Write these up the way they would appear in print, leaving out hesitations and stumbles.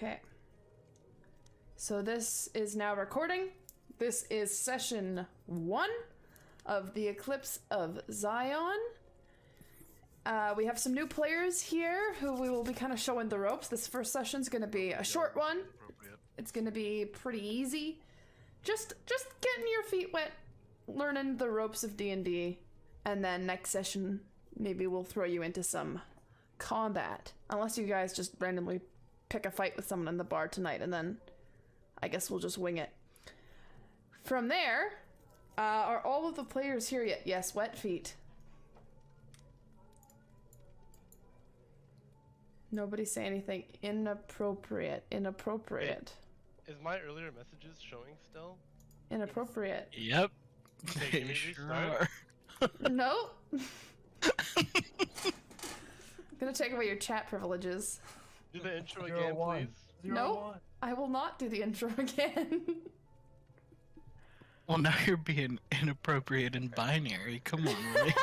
Okay. So this is now recording. This is session 1 of the Eclipse of Zion. We have some new players here who we will be kind of showing the ropes. This first session's going to be a short one. It's going to be pretty easy. Just getting your feet wet, learning the ropes of D&D, and then next session maybe we'll throw you into some combat. Unless you guys just randomly pick a fight with someone in the bar tonight, and then I guess we'll just wing it. From there, are all of the players here yet? Yes, wet feet. Nobody say anything inappropriate. Inappropriate. Is my earlier messages showing still? Inappropriate. Yep. Okay, They sure are. No. I'm gonna take away your chat privileges. Do the intro again, please. No, I will not do the intro again. Well, now you're being inappropriate and binary. Come on, Willie.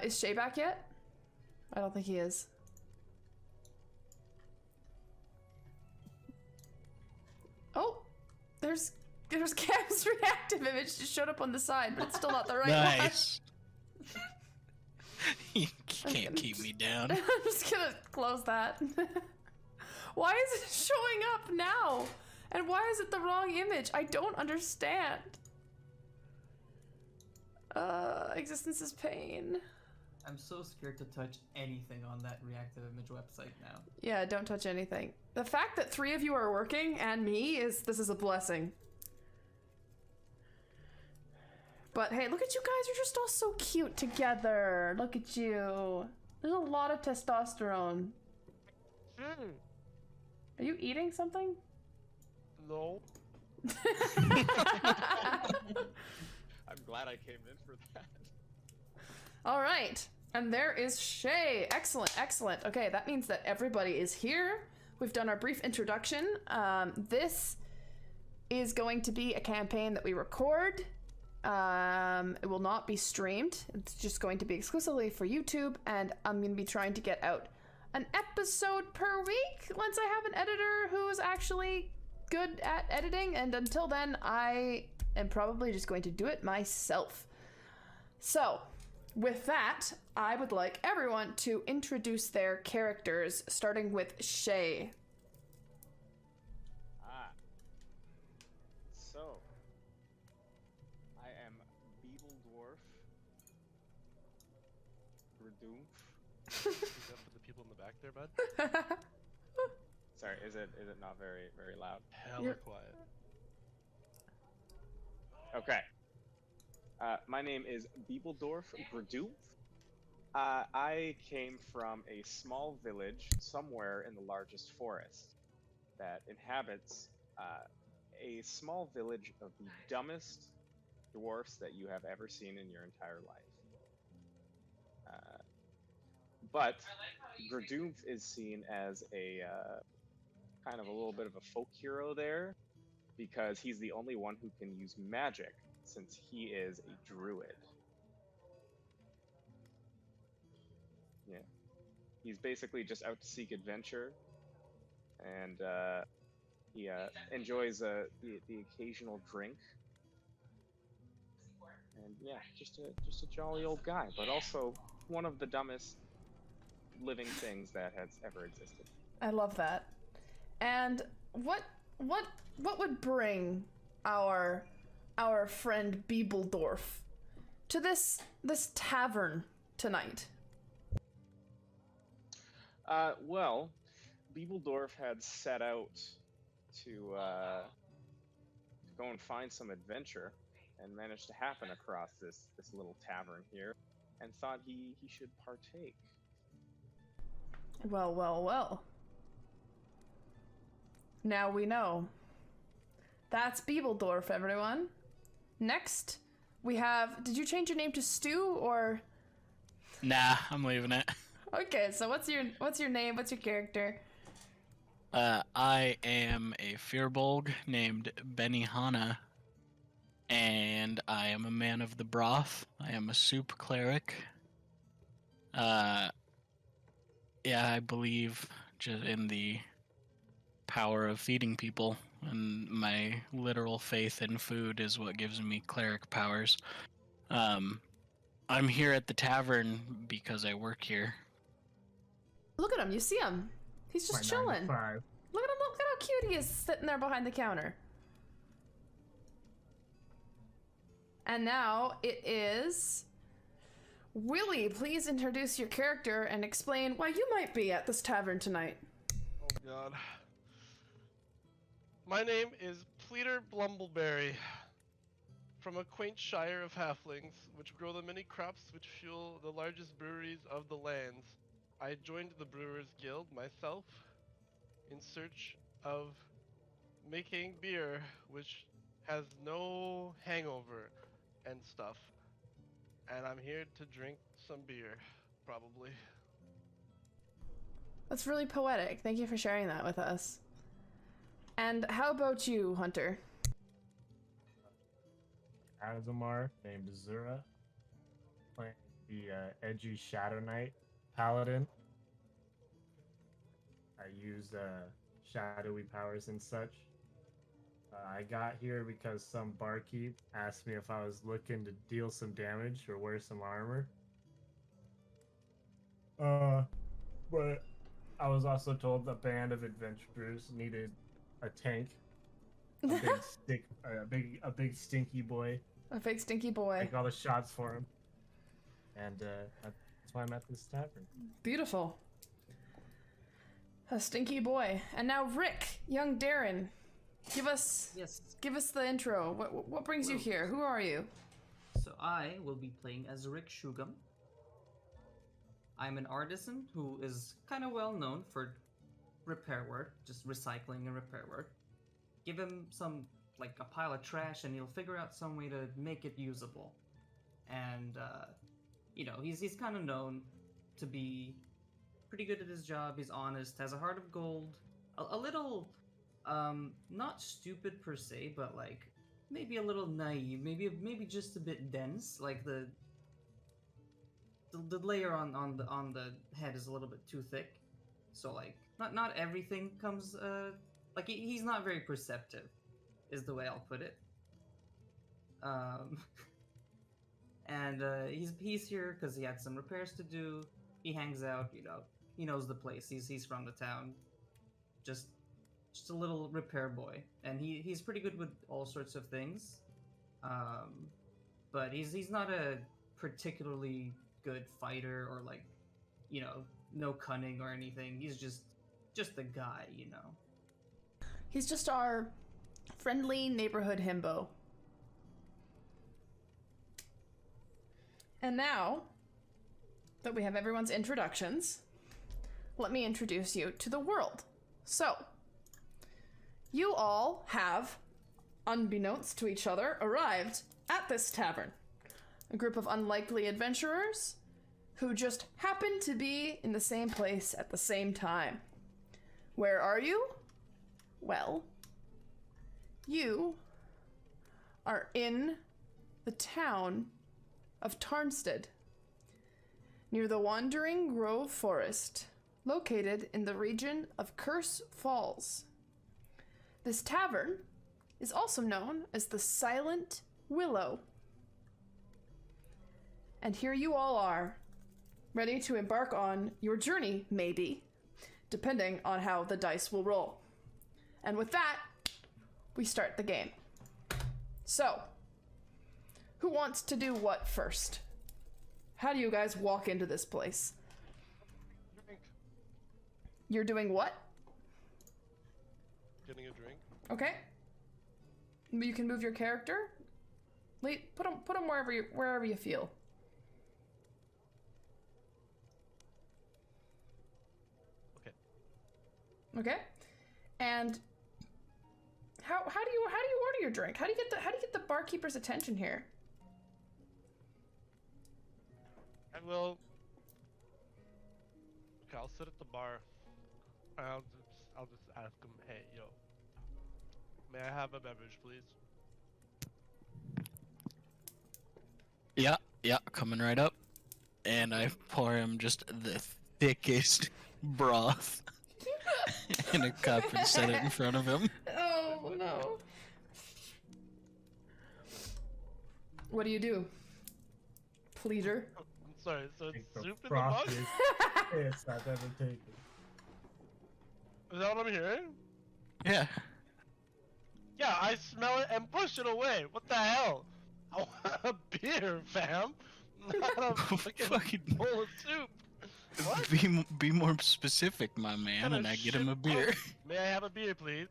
Is Shay back yet? I don't think he is. Oh, there's Cam's reactive image just showed up on the side, but it's still not the right Nice. You can't keep me down. one. I'm just gonna close that. Why is it showing up now? And why is it the wrong image? I don't understand. Existence is pain. I'm so scared to touch anything on that reactive image website now. Yeah, don't touch anything. The fact that 3 of you are working and me this is a blessing. But hey, look at you guys, you're just all so cute together. Look at you. There's a lot of testosterone. Are you eating something? No. I'm glad I came in for that. All right, and there is Shay. Excellent, excellent. Okay, that means that everybody is here. We've done our brief introduction. This is going to be a campaign that we record. It will not be streamed. It's just going to be exclusively for YouTube, and I'm going to be trying to get out an episode per week once I have an editor who is actually good at editing, and until then, I am probably just going to do it myself. So, with that, I would like everyone to introduce their characters, starting with Shay. So, I am Beetle Dwarf. Redoom. Is that for the people in the back there, bud? Sorry, is it not very loud? Hella quiet. Okay. My name is Beebledorf Gradoop. I came from a small village somewhere in the largest forest that inhabits a small village of the dumbest dwarfs that you have ever seen in your entire life. But Gradoop is seen as a kind of a little bit of a folk hero there because he's the only one who can use magic, since he is a druid. Yeah. He's basically just out to seek adventure, and he enjoys the occasional drink. And yeah, just a jolly old guy, but also one of the dumbest living things that has ever existed. I love that. And what would bring our friend Beebledorf to this tavern tonight? Well, Beebledorf had set out to go and find some adventure, and managed to happen across this little tavern here, and thought he should partake. Well, well, well. Now we know. That's Beebledorf, everyone. Next, we have... Did you change your name to Stu, or...? Nah, I'm leaving it. Okay, so what's your name? What's your character? I am a Firbolg named Benihana, and I am a man of the broth. I am a soup cleric. Yeah, I believe just in the power of feeding people, and my literal faith in food is what gives me cleric powers. I'm here at the tavern because I work here. Look at him. You see him. He's just My 9 to chilling. 5. Look at him. Look at how cute he is sitting there behind the counter. And now it is... Willie, please introduce your character and explain why you might be at this tavern tonight. Oh god. My name is Pleater Blumbleberry, from a quaint shire of halflings, which grow the many crops which fuel the largest breweries of the lands. I joined the Brewers Guild myself in search of making beer which has no hangover and stuff. And I'm here to drink some beer, probably. That's really poetic. Thank you for sharing that with us. And how about you, Hunter? Azamar, named Azura. Playing the edgy Shadow Knight Paladin. I use shadowy powers and such. I got here because some barkeep asked me if I was looking to deal some damage or wear some armor. But I was also told the band of adventurers needed a tank, a big stinky boy. A big stinky boy. Take all the shots for him, and that's why I'm at this tavern. Beautiful. A stinky boy. And now Rick, young Darren, give us the intro. What brings you here? Who are you? So I will be playing as Rick Shugam. I'm an artisan who is kind of well known for repair work, just recycling and repair work. Give him like a pile of trash and he'll figure out some way to make it usable. And, he's kind of known to be pretty good at his job. He's honest, has a heart of gold, a little, not stupid per se, but like maybe a little naive, maybe just a bit dense. Like the layer on the head is a little bit too thick, so like not everything comes like he's not very perceptive, is the way I'll put it. And he's here because he had some repairs to do. He hangs out, he knows the place. He's from the town, just a little repair boy, and he's pretty good with all sorts of things. But he's not a particularly good fighter or like, no cunning or anything. He's just a guy, He's just our friendly neighborhood himbo. And now that we have everyone's introductions, let me introduce you to the world. So, you all have, unbeknownst to each other, arrived at this tavern. A group of unlikely adventurers who just happen to be in the same place at the same time. Where are you? Well, you are in the town of Tarnstead, near the Wandering Grove Forest, located in the region of Curse Falls. This tavern is also known as the Silent Willow. And here you all are, ready to embark on your journey, maybe, depending on how the dice will roll. And with that, we start the game. So, who wants to do what first? How do you guys walk into this place? Drink. You're doing what? Getting a drink. Okay. You can move your character. Put him wherever you feel. Okay. Okay. And how do you order your drink? How do you get the barkeeper's attention here? I will. Okay, I'll sit at the bar. And I'll just ask him, hey, yo, may I have a beverage, please? Yeah, coming right up. And I pour him just the thickest broth in a cup and set it in front of him. Oh no. What do you do? Pleader. I'm sorry, so it's Take the soup in the mug? frothiest piss I've ever taken. Is that what I'm hearing? Yeah. Yeah, I smell it and push it away. What the hell? I want a beer, fam. Not a fucking bowl of soup. What? Be more specific, my man, Kinda and I get him a shit- beer. Oh, may I have a beer, please?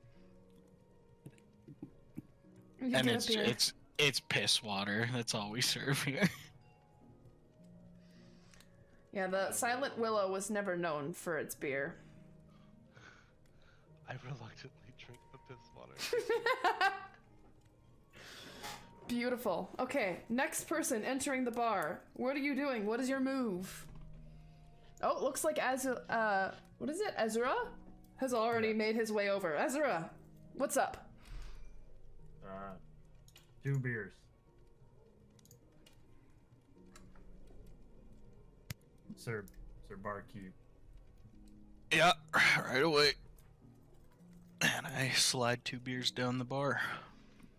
You And get a beer. it's piss water. That's all we serve here. Yeah, the Silent Willow was never known for its beer. I reluctantly drink the piss water. Beautiful. Okay, next person entering the bar. What are you doing? What is your move? Oh, it looks like what is it? Azereth has already made his way over. Azereth, what's up? 2 beers. Sir barkeep. Yeah, right away. And I slide 2 beers down the bar.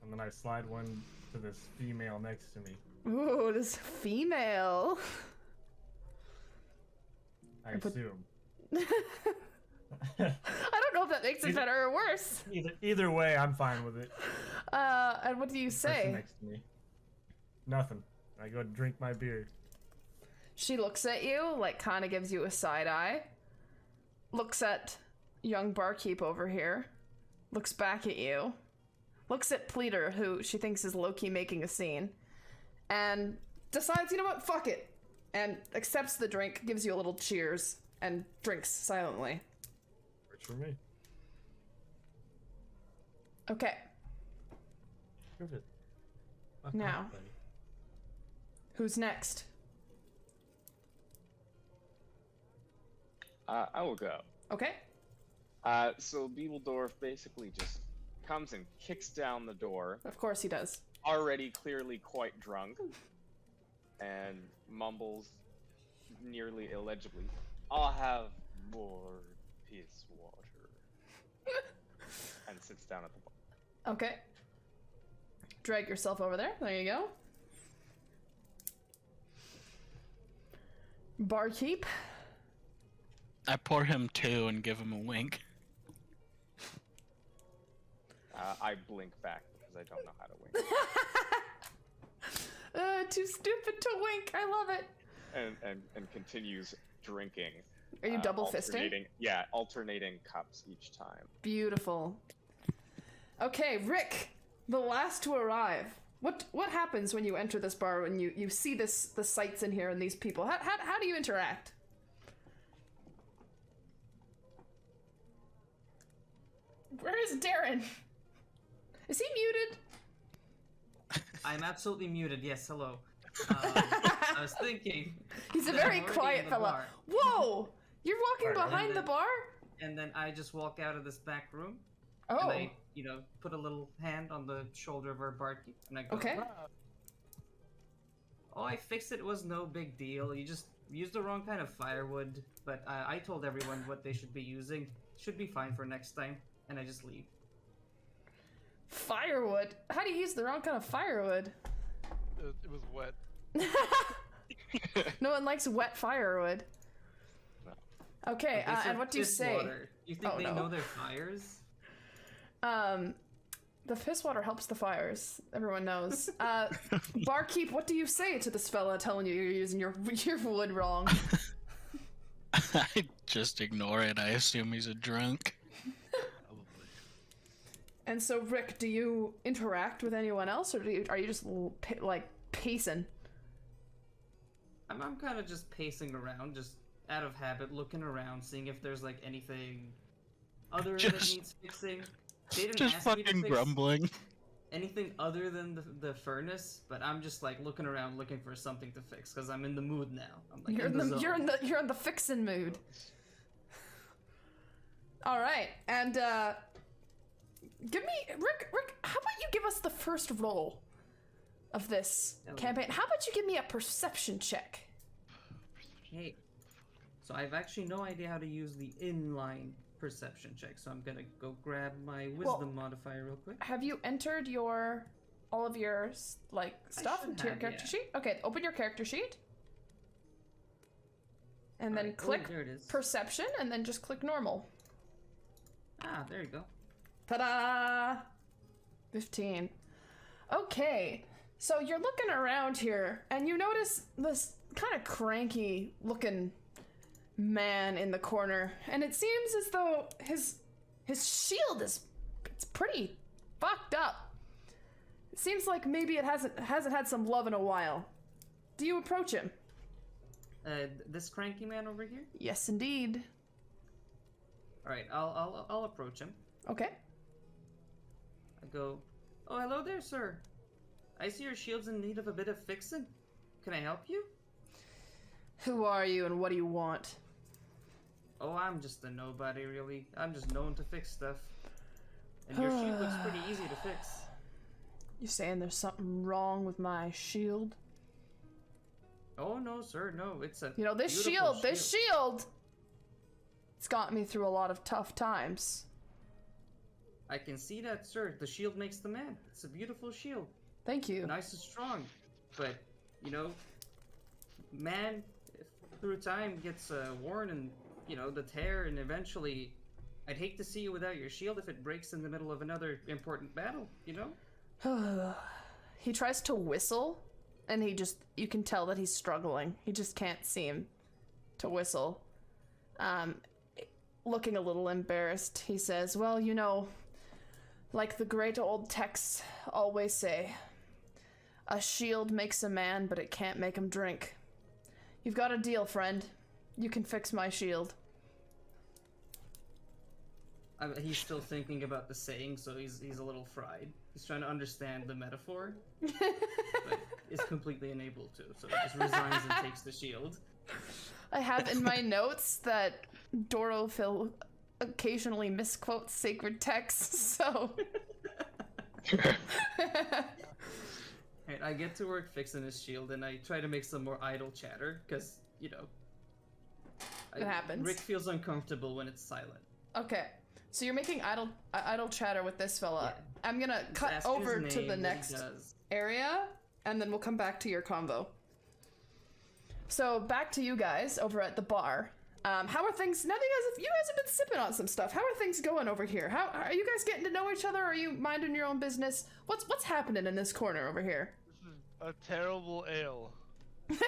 And then I slide one to this female next to me. Ooh, this female. I assume. I don't know if that makes it better or worse. Either way, I'm fine with it. And what do you Person say? next to me. Nothing. I go drink my beer. She looks at you, like, kind of gives you a side eye. Looks at young barkeep over here. Looks back at you. Looks at Pleader, who she thinks is low-key making a scene. And decides, you know what, fuck it. And accepts the drink, gives you a little cheers, and drinks silently. Works for me. Okay, Prove it. Fuck Now. off, buddy. who's next? I will go. Okay. So Beebledorf basically just comes and kicks down the door, Of course he does. already clearly quite drunk, and mumbles nearly illegibly, "I'll have more piss water," and sits down at the bar. Okay. Drag yourself over there. There you go. Barkeep. I pour him 2 and give him a wink. I blink back because I don't know how to wink, Too stupid to wink. I love it. and continues drinking. Are you double fisting? alternating- Yeah, alternating cups each time. Beautiful. Okay, Rick, the last to arrive. What happens when you enter this bar, when you see the sights in here and these people? How do you interact? Where is Darren? Is he muted? I'm absolutely muted. Yes, hello. I was thinking. He's a that I'm very already quiet in the fella. bar, Whoa! You're walking Alright, behind and the then- bar? and then I just walk out of this back room, Oh, and I, put a little hand on the shoulder of our barkeep, and I go, okay. "Oh, I fixed it. It was no big deal. You just used the wrong kind of firewood, but I told everyone what they should be using. Should be fine for next time." And I just leave. Firewood? How do you use the wrong kind of firewood? It was wet. No one likes wet firewood. Okay, They said and what do you piss say? water. You think Oh, they no. know their fires? The piss water helps the fires. Everyone knows. Barkeep, what do you say to this fella telling you you're using your wood wrong? I just ignore it. I assume he's a drunk. Probably. And so, Rick, do you interact with anyone else, or are you just like pacing? I'm kind of just pacing around, just out of habit, looking around, seeing if there's like anything other that Just- needs fixing. They didn't Just ask me to fucking fix grumbling. anything other than the furnace, but I'm just like looking around, looking for something to fix because I'm in the mood now. I'm like You're in the zone. you're in the fixin' mood. All right, and give me Rick. How about you give us the first roll of this Oh. campaign? How about you give me a perception check? Hey, So I've actually no idea how to use the inline perception check. So I'm gonna go grab my wisdom modifier real quick. Have you entered all of your like stuff should into your have, character yeah. sheet? Okay, open your character sheet. And then Alright, oh, click there it is. perception, and then just click normal. Ah, there you go. Ta-da! 15. Okay, so you're looking around here, and you notice this kind of cranky looking man in the corner, and it seems as though his shield it's pretty fucked up. It seems like maybe it hasn't had some love in a while. Do you approach him? This cranky man over here? Yes, indeed. Alright, I'll approach him. Okay. I go, oh, hello there, sir. I see your shield's in need of a bit of fixing. Can I help you? Who are you and what do you want? Oh, I'm just a nobody, really. I'm just known to fix stuff. And your shield looks pretty easy to fix. You saying there's something wrong with my shield? Oh, no, sir, no. It's a You know, this beautiful shield, it's got me through a lot of tough times. I can see that, sir. The shield makes the man. It's a beautiful shield. Thank you. Nice and strong. But, you know, man, through time gets worn and, you know, the tear, and eventually, I'd hate to see you without your shield if it breaks in the middle of another important battle, you know? He tries to whistle, and you can tell that he's struggling. He just can't seem to whistle. Looking a little embarrassed, he says, well, you know, like the great old texts always say, a shield makes a man, but it can't make him drink. You've got a deal, friend. You can fix my shield. He's still thinking about the saying, so he's a little fried. He's trying to understand the metaphor, but is completely unable to, so he just resigns and takes the shield. I have in my notes that Dorophil occasionally misquotes sacred texts, so... Right, I get to work fixing his shield, and I try to make some more idle chatter, because, you know... It happens. Rick feels uncomfortable when it's silent. Okay, so you're making idle chatter with this fella. Yeah. I'm gonna Just cut ask his over to name, the what he next does. area, and then we'll come back to your convo. So back to you guys over at the bar. How are things? Now that you guys have been sipping on some stuff. How are things going over here? How are you guys getting to know each other? Are you minding your own business? What's happening in this corner over here? This is a terrible ale. This is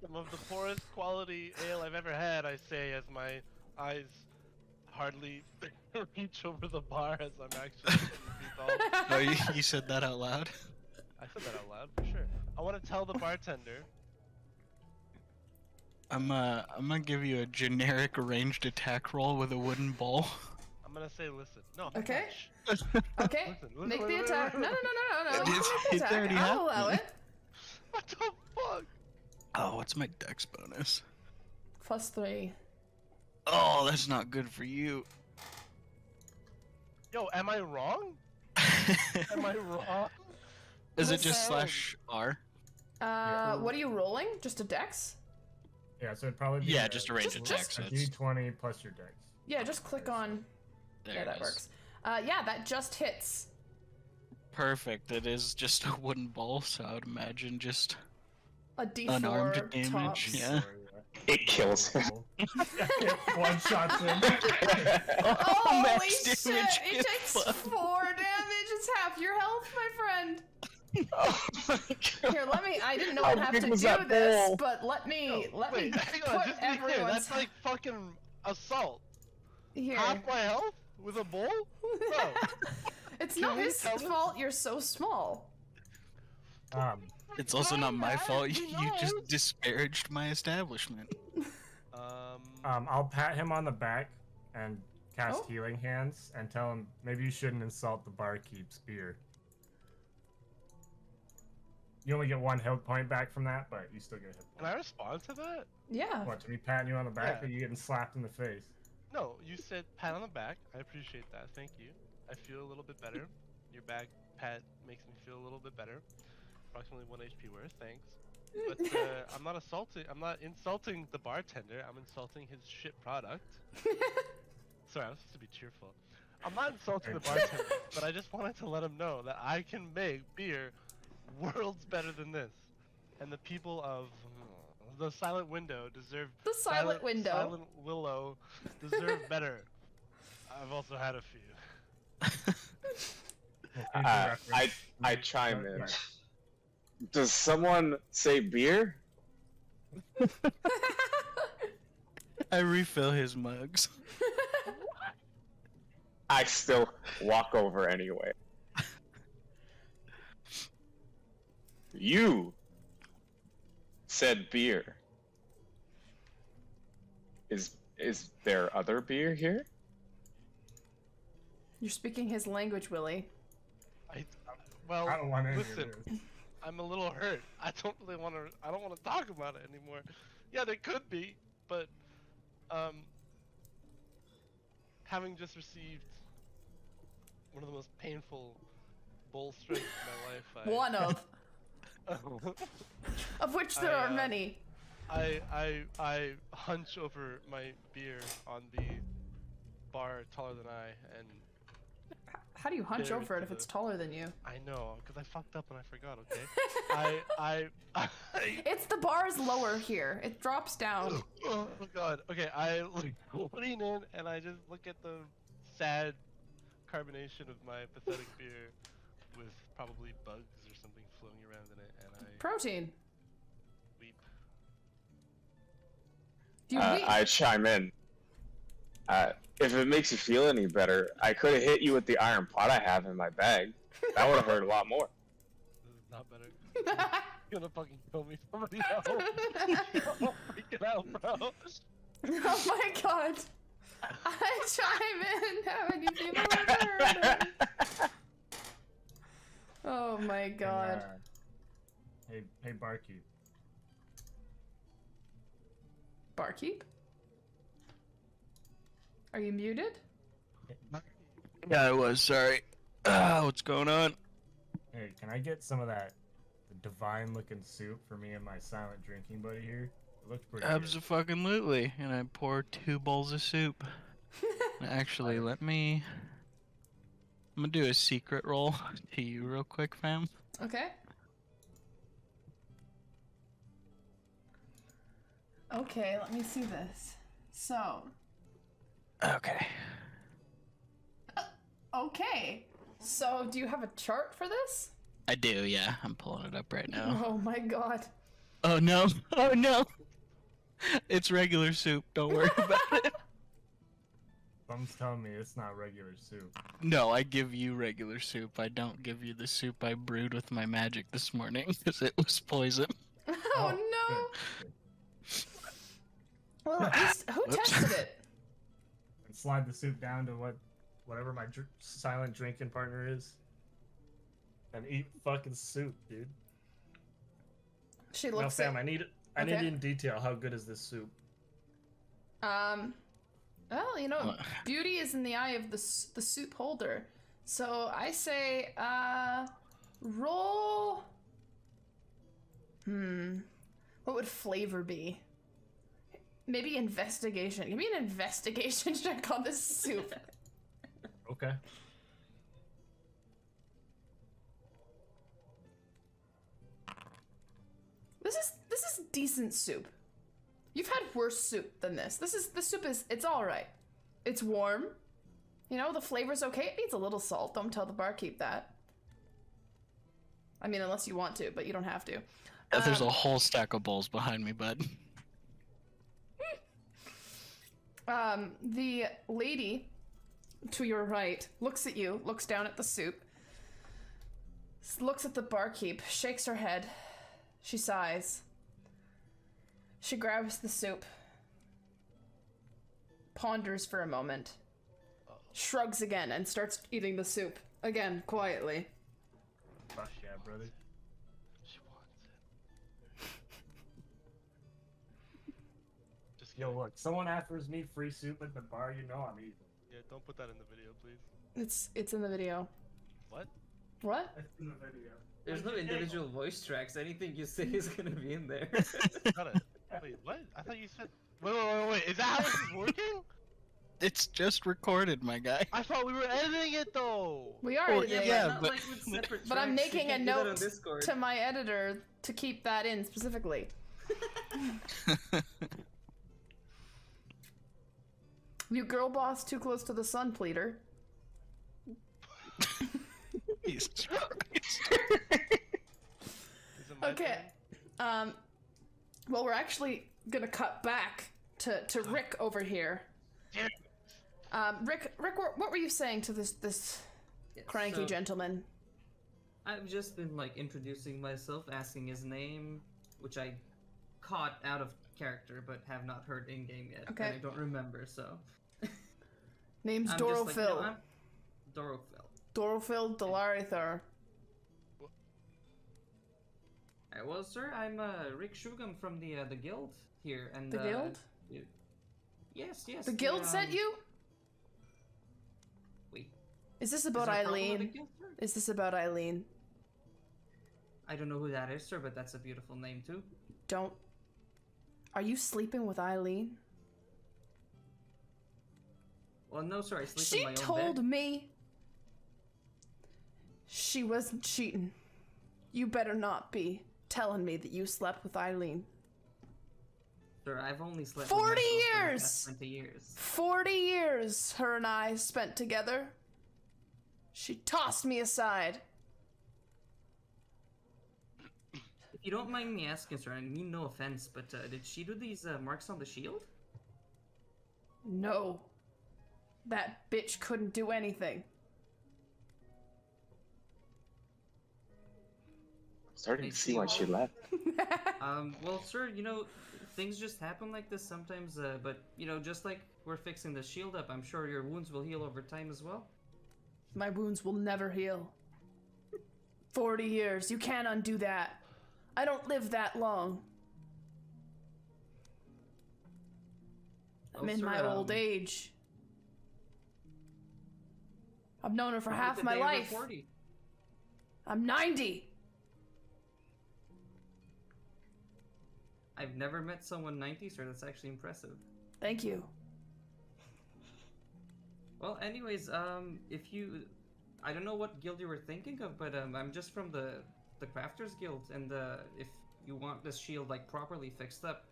some of the poorest quality ale I've ever had, I say, as my eyes hardly reach over the bar as I'm actually resolved. Oh, you said that out loud? I said that out loud, for sure. I want to tell the bartender. I'm gonna give you a generic ranged attack roll with a wooden ball. I'm gonna say, listen. No. Okay. shh. Okay, Listen, make the wait, attack. wait, No. You can make the It's attack. already I'll allow happening. it. What the fuck? Oh, what's my dex bonus? +3. Oh, that's not good for you. Yo, am I wrong? Am I wrong? Is it just Listen. /R? What are you rolling? Just a dex? Yeah, so it'd probably be Yeah, just a ranged Just- attack. a So it's, D20 plus your dex. Yeah, just click on. there Yeah, it that is. works. Yeah, that just hits. Perfect. It is just a wooden ball, so I would imagine just A D4 unarmed damage. tops. Yeah. It kills him. One shot's in. Holy max shit! damage It is takes fun. 4 damage. It's half your health, my friend. Oh my god. Here, I didn't know How I'd have big to was do that this, bowl? but let me Wait, hang on, put just to be clear, everyone's that's like fucking assault. here. Half my health with a bowl? Bro, It's Can not we his tell him? fault you're so small. It's also not my Right, fault. he You just knows. disparaged my establishment. I'll pat him on the back and cast Oh. healing hands and tell him maybe you shouldn't insult the barkeep's beer. You only get 1 health point back from that, but you still get a hit Can I point. respond to that? Yeah. What, to be patting you on the back Yeah. or you getting slapped in the face? No, you said pat on the back. I appreciate that. Thank you. I feel a little bit better. Your back pat makes me feel a little bit better. Approximately 1 HP worth. Thanks. But I'm not assaulting. I'm not insulting the bartender. I'm insulting his shit product. Sorry, I'm supposed to be cheerful. I'm not insulting the bartender, but I just wanted to let him know that I can make beer worlds better than this, and the people of the Silent Window deserve. The Silent Window. Silent Willow deserve better. I've also had a few. I chime in. Does someone say beer? I refill his mugs. I still walk over anyway. You said beer. Is there other beer here? You're speaking his language, Willy. Well, I don't want any listen. of this. I'm a little hurt. I don't want to talk about it anymore. Yeah, there could be, but having just received one of the most painful bull strikes of my life. One of. Of which there are many. I hunch over my beer on the bar taller than I, and How do you hunch There over it to if it's the- taller than you? I know, because I fucked up and I forgot, okay? I It's the bar is lower here. It drops down. oh god. Okay, I lean in and I just look at the sad carbonation of my pathetic beer with probably bugs or something floating around in it, and I Protein. weep. Do you weep? I chime in. If it makes you feel any better, I could have hit you with the iron pot I have in my bag. That would have hurt a lot more. This is not better. You're gonna fucking kill me, somebody else. I'm freaking out, bro. Oh my god. I chime in having you feel better. Oh my god. Hey, barkeep. Barkeep? Are you muted? Yeah, I was. Sorry. What's going on? Hey, can I get some of that divine-looking soup for me and my silent drinking buddy here? It looks pretty good. Abso-fucking-lutely. And I pour 2 bowls of soup. Actually, let me... I'm gonna do a secret roll to you real quick, fam. Okay. Okay, let me see this. So, Okay. okay. So, do you have a chart for this? I do, yeah. I'm pulling it up right now. Oh my god. Oh no! Oh no! It's regular soup. Don't worry about it. Someone's telling me it's not regular soup. No, I give you regular soup. I don't give you the soup I brewed with my magic this morning because it was poison. Oh, no. Good. Well, at least, who Whoops. tested it? And slide the soup down to whatever my silent drinking partner is. And eat fucking soup, dude. She Now, looks fam, at... I need Okay. in detail how good is this soup. Well, you know, What? beauty is in the eye of the soup holder. So I say, roll... What would flavor be? Maybe investigation. Give me an investigation check on this soup. Okay. This is decent soup. You've had worse soup than this. The soup is, it's alright. It's warm. You know, the flavor's okay. It needs a little salt. Don't tell the barkeep that. I mean, unless you want to, but you don't have to. There's a whole stack of bowls behind me, bud. The lady to your right looks at you, looks down at the soup, looks at the barkeep, shakes her head. She sighs. She grabs the soup, ponders for a moment, shrugs again, and starts eating the soup. Again, quietly. Fuck yeah, brother. She wants it. Just Yo, kidding. look, someone offers me free soup at the bar, you know I'm eating. Yeah, don't put that in the video, please. It's in the video. What? What? It's in the video. There's no Okay. individual voice tracks. Anything you say is gonna be in there. Got it. Wait, what? I thought you said. Wait. Is that how this is working? It's just recorded, my guy. I thought we were editing it though. We are Well, editing yeah, it, not but- like with separate but I'm tracks, you making a can do that on note Discord. to my editor to keep that in specifically. You girl boss too close to the sun, pleader. Jesus Christ. Is it my Okay. turn? Well, we're actually gonna cut back to Rick over here. Rick, what were you saying to this Yeah, cranky so gentleman? I've just been like introducing myself, asking his name, which I caught out of character but have not heard in game yet. Okay. And I don't remember, so. Name's I'm just like, you know, Dorophil. I'm Dorophil. Dorophil Delarithar. Well, sir, I'm Rick Shugam from the guild here, and The guild? you- Yes. The guild sent you? Wait. Is this is about there a problem with the Eileen? guild, sir? Is this about Eileen? I don't know who that is, sir, but that's a beautiful name too. Don't. Are you sleeping with Eileen? Well, no, sir, I sleep She in my own told bed. me she wasn't cheating. You better not be telling me that you slept with Eileen. Sir, I've only slept 40 with myself for the years! past 20 years. 40 years her and I spent together. She tossed me aside. If you don't mind me asking, sir, I mean no offense, but did she do these marks on the shield? No. That bitch couldn't do anything. Starting to see why she left. Well, sir, you know, things just happen like this sometimes, but, you know, just like we're fixing the shield up, I'm sure your wounds will heal over time as well. My wounds will never heal. 40 years. You can't undo that. I don't live that long. I'm Oh, in sir, my old age. I've known her for half Look at my the day over life. 40. I'm 90. I've never met someone 90, sir. That's actually impressive. Thank you. Well, anyways, if you... I don't know what guild you were thinking of, but I'm just from the Crafters Guild, and if you want this shield, like, properly fixed up,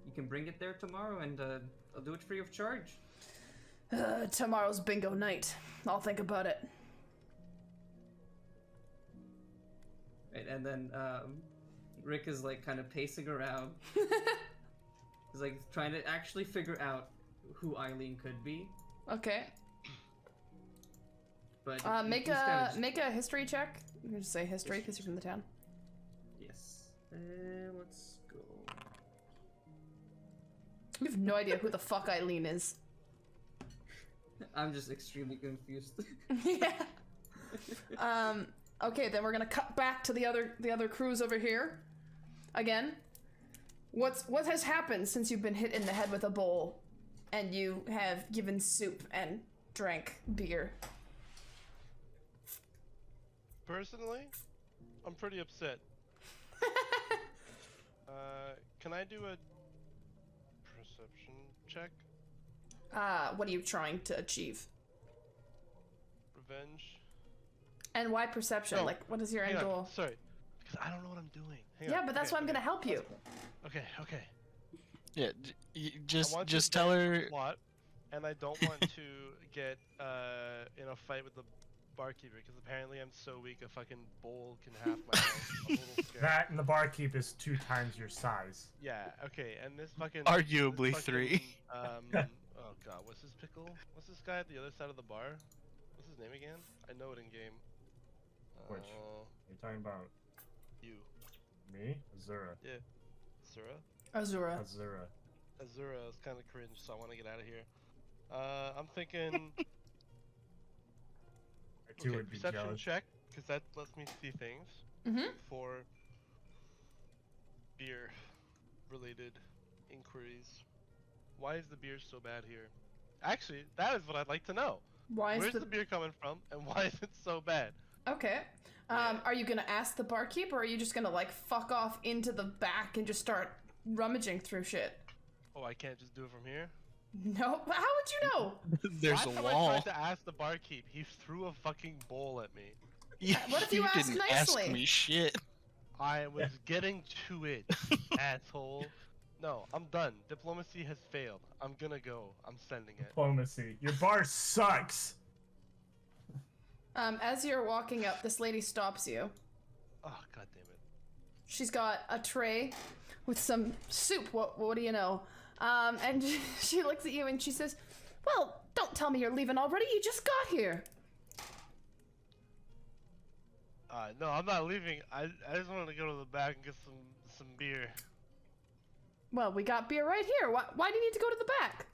you can bring it there tomorrow, and I'll do it free of charge. Tomorrow's bingo night. I'll think about it. Right, and then, Rick is, like, kind of pacing around. He's, like, trying to actually figure out who Eileen could be. Okay. But Make he's a kinda make a history check. You can just say history because you're from the town. Yes. Let's go. You have no idea who the fuck Eileen is. I'm just extremely confused. Yeah. Okay, then we're gonna cut back to the other crews over here. Again. What has happened since you've been hit in the head with a bowl, and you have given soup and drank beer? Personally, I'm pretty upset. Can I do a perception check? What are you trying to achieve? Revenge? And why perception? Oh, Like, what is your end Hang on, goal? sorry. Because I don't know what I'm doing. Hang Yeah, on. but that's Okay, why I'm gonna okay. help you. Okay. Yeah, I just want to tell advance her. the plot, and I don't want to get in a fight with the barkeeper because apparently I'm so weak a fucking bowl can half my health. I'm a little scared. That and the barkeep is 2 times your size. Yeah. Okay. And this fucking Arguably this 3. fucking, oh god, what's his pickle? What's this guy at the other side of the bar? What's his name again? I know it in game. Which? You're talking about You. me? Azura. Sura? Azura. Azura. Azura is kind of cringe, so I want to get out of here. I'm thinking. I too Okay, would be perception jealous. check, because that lets me see things Mm-hmm. for beer-related inquiries. Why is the beer so bad here? Actually, that is what I'd like to know. Why is Where's the the beer coming from, and why is it so bad? Okay. Are you gonna ask the barkeep, or are you just gonna like fuck off into the back and just start rummaging through shit? Oh, I can't just do it from here? No. How would you know? There's a Last time wall. I tried to ask the barkeep, he threw a fucking bowl at me. What if you ask didn't nicely? ask me shit. I was getting to it, asshole. No, I'm done. Diplomacy has failed. I'm gonna go. I'm sending it. Diplomacy. Your bar sucks. As you're walking up, this lady stops you. Oh, god damn it. She's got a tray with some soup. What do you know? And she looks at you and she says, "Well, don't tell me you're leaving already. You just got here." No, I'm not leaving. I just wanted to go to the back and get some beer. Well, we got beer right here. Why do you need to go to the back?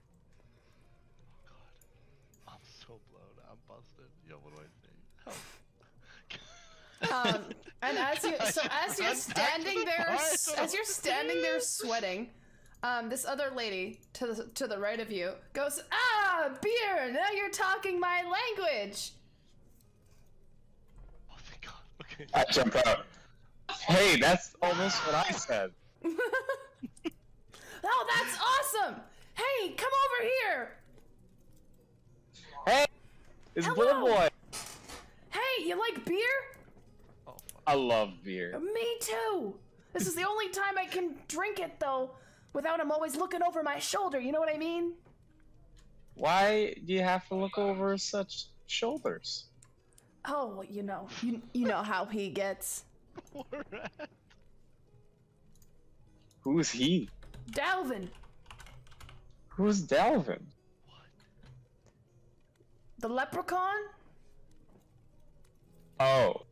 God, I'm so blown. I'm busted. Yo, what do I say? Help. And as you're standing there, as you're standing there sweating, this other lady to the right of you goes, "Ah, beer! Now you're talking my language." Oh, thank God. Okay. I jump out. Hey, that's almost what I said. Oh, that's awesome! Hey, come over here! Hey, it's Hello. Bull Boy. Hey, you like beer? Oh, fuck. I love beer. Me too! This is the only time I can drink it, though, without him always looking over my shoulder, you know what I mean? Why do you have to look over such shoulders? Oh, you know how he gets. Poor rat. Who's he? Dalvin, Who's Delvin? the leprechaun? Oh,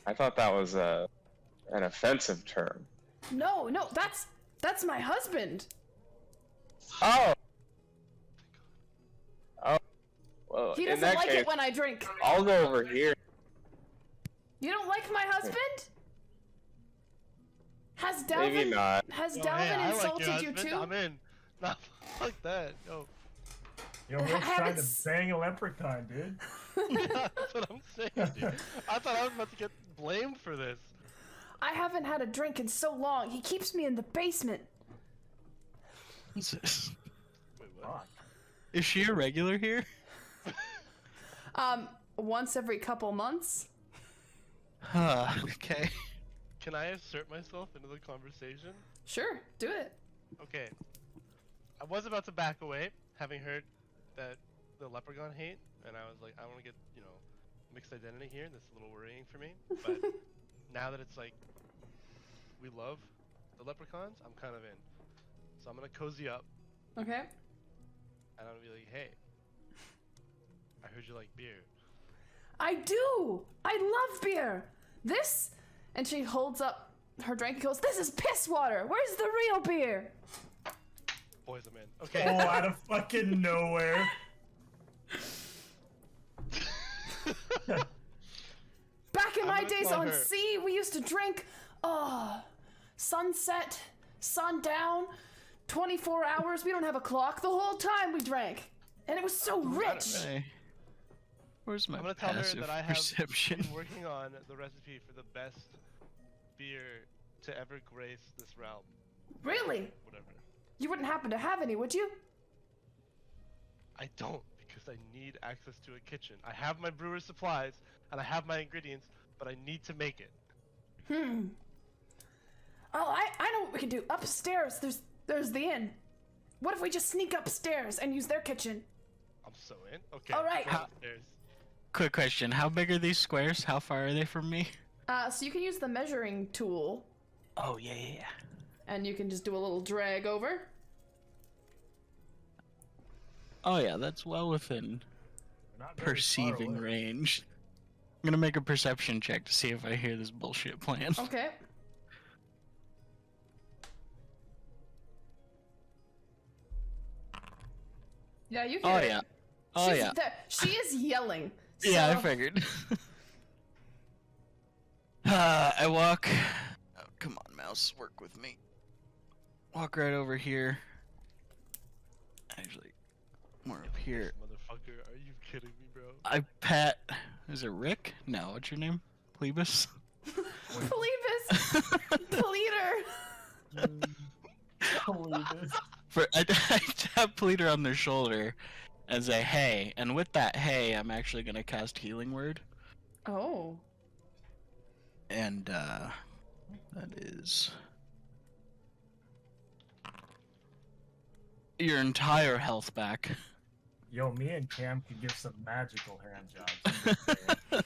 I thought that was an offensive term. No, that's my husband. Oh. Oh. Well, He in doesn't that like case, it when I drink. I'll go over here. You don't like my husband? Has Maybe Dalvin not. has Yo, Dalvin hey, I like insulted your you husband. too? I'm in. Nah, fuck that. Yo. You're almost haven't trying to s- bang a leprechaun, dude. That's what I'm saying, dude. I thought I was about to get blamed for this. I haven't had a drink in so long. He keeps me in the basement. What's this? Wait, what? Fuck. Is she a regular here? Once every couple months. Okay. Can I assert myself into the conversation? Sure, do it. Okay. I was about to back away, having heard that the leprechaun hate, and I was like, I want to get, mixed identity here, and that's a little worrying for me. But now that it's like, we love the leprechauns, I'm kind of in. So I'm gonna cozy up, Okay. and I'm gonna be like, hey, I heard you like beer. I do. I love beer. This, and she holds up her drink and goes, "This is piss water. Where's the real beer?" Boys, I'm in. Oh, Okay. out of fucking nowhere. Back in I'm my gonna days tell on her. sea, we used to drink, sunset, sundown, 24 hours. We don't have a clock. The whole time we drank. And it was so rich. Hey. Where's my I'm gonna tell her passive that I have perception? been working on the recipe for the best beer to ever grace this realm. Really? Whatever. You wouldn't happen to have any, would you? I don't, because I need access to a kitchen. I have my brewer's supplies, and I have my ingredients, but I need to make it. Oh, I know what we can do. Upstairs, there's the inn. What if we just sneak upstairs and use their kitchen? I'm so in. Okay. All right. go upstairs. Quick question: how big are these squares? How far are they from me? So you can use the measuring tool, Oh yeah. and you can just do a little drag over. Oh yeah, that's well within We're not very far perceiving away. range. I'm gonna make a perception check to see if I hear this bullshit plan. Okay. Yeah, you hear Oh it. yeah. Oh She's yeah. She is yelling. Yeah, I so- figured. I walk. Oh, come on, mouse, work with me. Walk right over here. Actually, more up here. Motherfucker, are you kidding me, bro? I pat Is it Rick? No, what's your name? Plebus? Phoebus! Pleader! I tap Pleader on their shoulder and say, hey. And with that hey, I'm actually going to cast Healing Word. Oh. And, that is... your entire health back. Yo, me and Cam could give some magical hand jobs.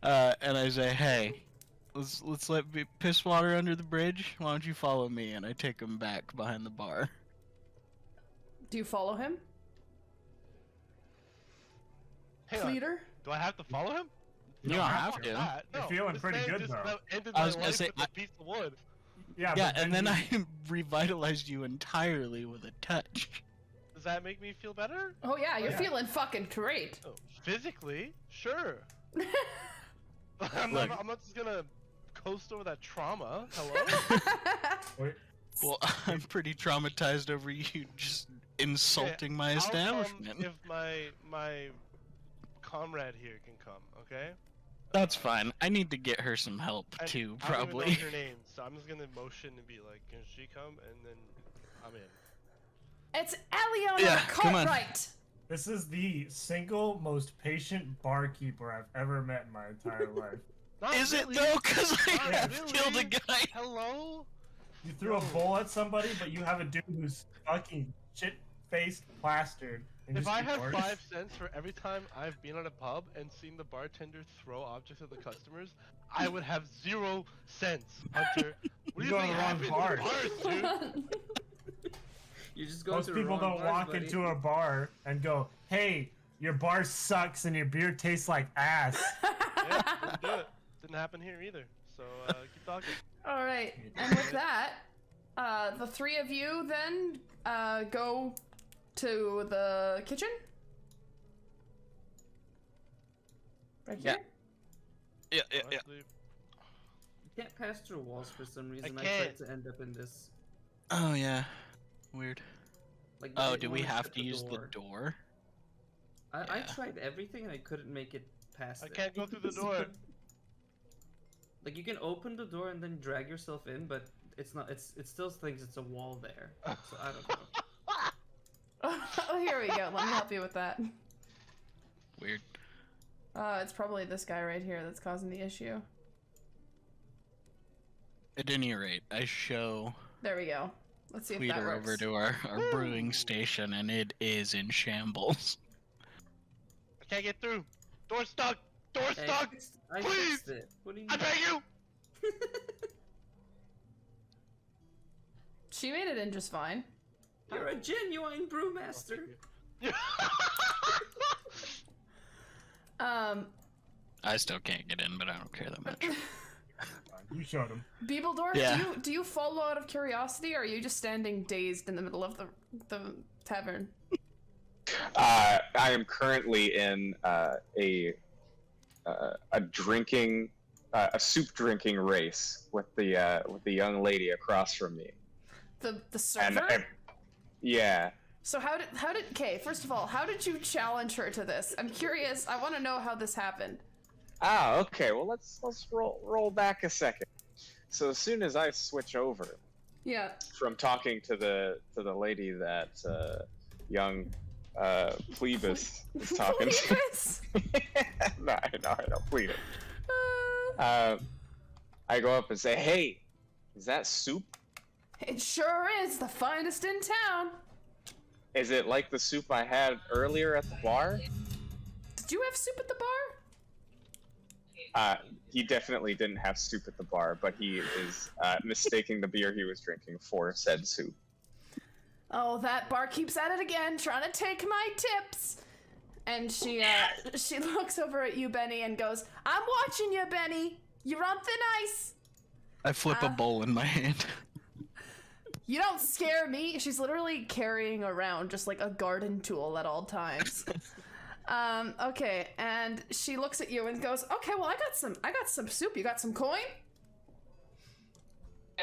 And I say, hey, let's let piss water under the bridge. Why don't you follow me? And I take him back behind the bar. Do you follow him? Hang on. Pleader? Do I have to follow him? You don't have to. That. You're No, feeling this pretty man good, just though. about ended I my was gonna life say, with a piece of wood. Yeah, And then I revitalized you entirely with a touch. Does that make me feel better? Oh yeah, you're Yeah. feeling fucking great. Oh, physically, sure. I'm Look. not just gonna coast over that trauma. Hello? Wait, Well, I'm pretty traumatized over you just insulting my I'll establishment. come if my comrade here can come, okay? That's fine. I need to get her some help too, I don't even probably. know her name, so I'm just gonna motion and be like, "Can she come?" And then I'm in. It's Eliona Yeah, come on. Cartwright! this is the single most patient barkeeper I've ever met in my entire life. Not Is it really. though? Because I Not have really. killed a guy. Hello? You threw a bowl at somebody, but you have a dude who's fucking shit-faced plastered. And If just I had ignores- 5 cents for every time I've been at a pub and seen the bartender throw objects at the customers, I would have 0 cents, Hunter. What do You're you going think to the wrong happens in bar. bars, dude? You're just going Most to the people wrong don't bars, walk buddy. into a bar and go, "Hey, your bar sucks and your beer tastes like ass." Yeah, didn't do it. Didn't happen here either. So keep talking. Alright, and with that, the three of you then go to the kitchen? Right Yeah. here? Yeah. Honestly, You can't pass through walls for some reason. I can't. tried to end up in this. Oh yeah. Weird. Like, Oh, I do we wanna have shut to use the door? I Yeah. tried everything and I couldn't make it past I it. can't go through the door. Like, you can open the door and then drag yourself in, but it's not. It still thinks it's a wall there. So I don't know. Oh, here we go. Let me help you with that. Weird. It's probably this guy right here that's causing the issue. At any rate, I show There we go. Let's see if that Tweeter works. over to our brewing station, and it is in shambles. I can't get through. Door stuck. Door stuck. I Please! fixed it. What do you I beg you. She made it in just fine. You're a genuine brewmaster. I still can't get in, but I don't care that much. You showed him. Beebledorf, Yeah. do you follow out of curiosity, or are you just standing dazed in the middle of the tavern? I am currently in a soup drinking race with the young lady across from me. The server? Yeah. So how did okay, first of all, how did you challenge her to this? I'm curious. I want to know how this happened. Ah, okay. Well, let's roll back a second. So as soon as I switch over Yeah. from talking to the lady that young Plebus is talking to, Phoebus? no, I know, Plebus. Uh, I go up and say, "Hey, is that soup? it sure is the finest in town. Is it like the soup I had earlier at the bar?" Did you have soup at the bar? He definitely didn't have soup at the bar, but he is mistaking the beer he was drinking for said soup. Oh, that barkeep's at it again, trying to take my tips. And she looks over at you, Benny, and goes, "I'm watching you, Benny. You're on thin ice. I flip a bowl in my hand. You don't scare me." She's literally carrying around just like a garden tool at all times. Okay, and she looks at you and goes, "Okay, well, I got some soup. You got some coin?"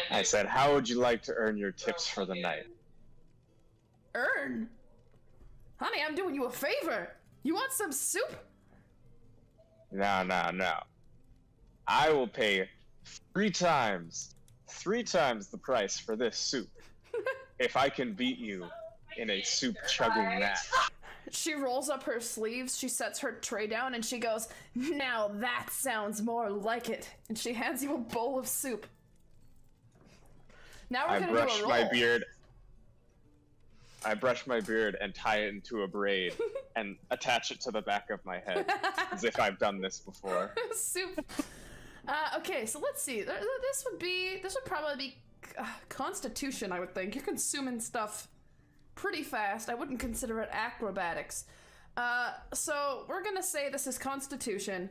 I said, "How would you like to earn your tips for the night?" Earn? Honey, I'm doing you a favor. You want some soup? No. I will pay 3 times the price for this soup if I can beat you in a soup chugging match. She rolls up her sleeves, she sets her tray down, and she goes, "Now that sounds more like it." And she hands you a bowl of soup. Now we're I gonna do a brush roll. my beard. I brush my beard and tie it into a braid and attach it to the back of my head, as if I've done this before. Soup. Okay, so let's see. This would probably be Constitution, I would think. You're consuming stuff pretty fast. I wouldn't consider it acrobatics. So we're gonna say this is Constitution.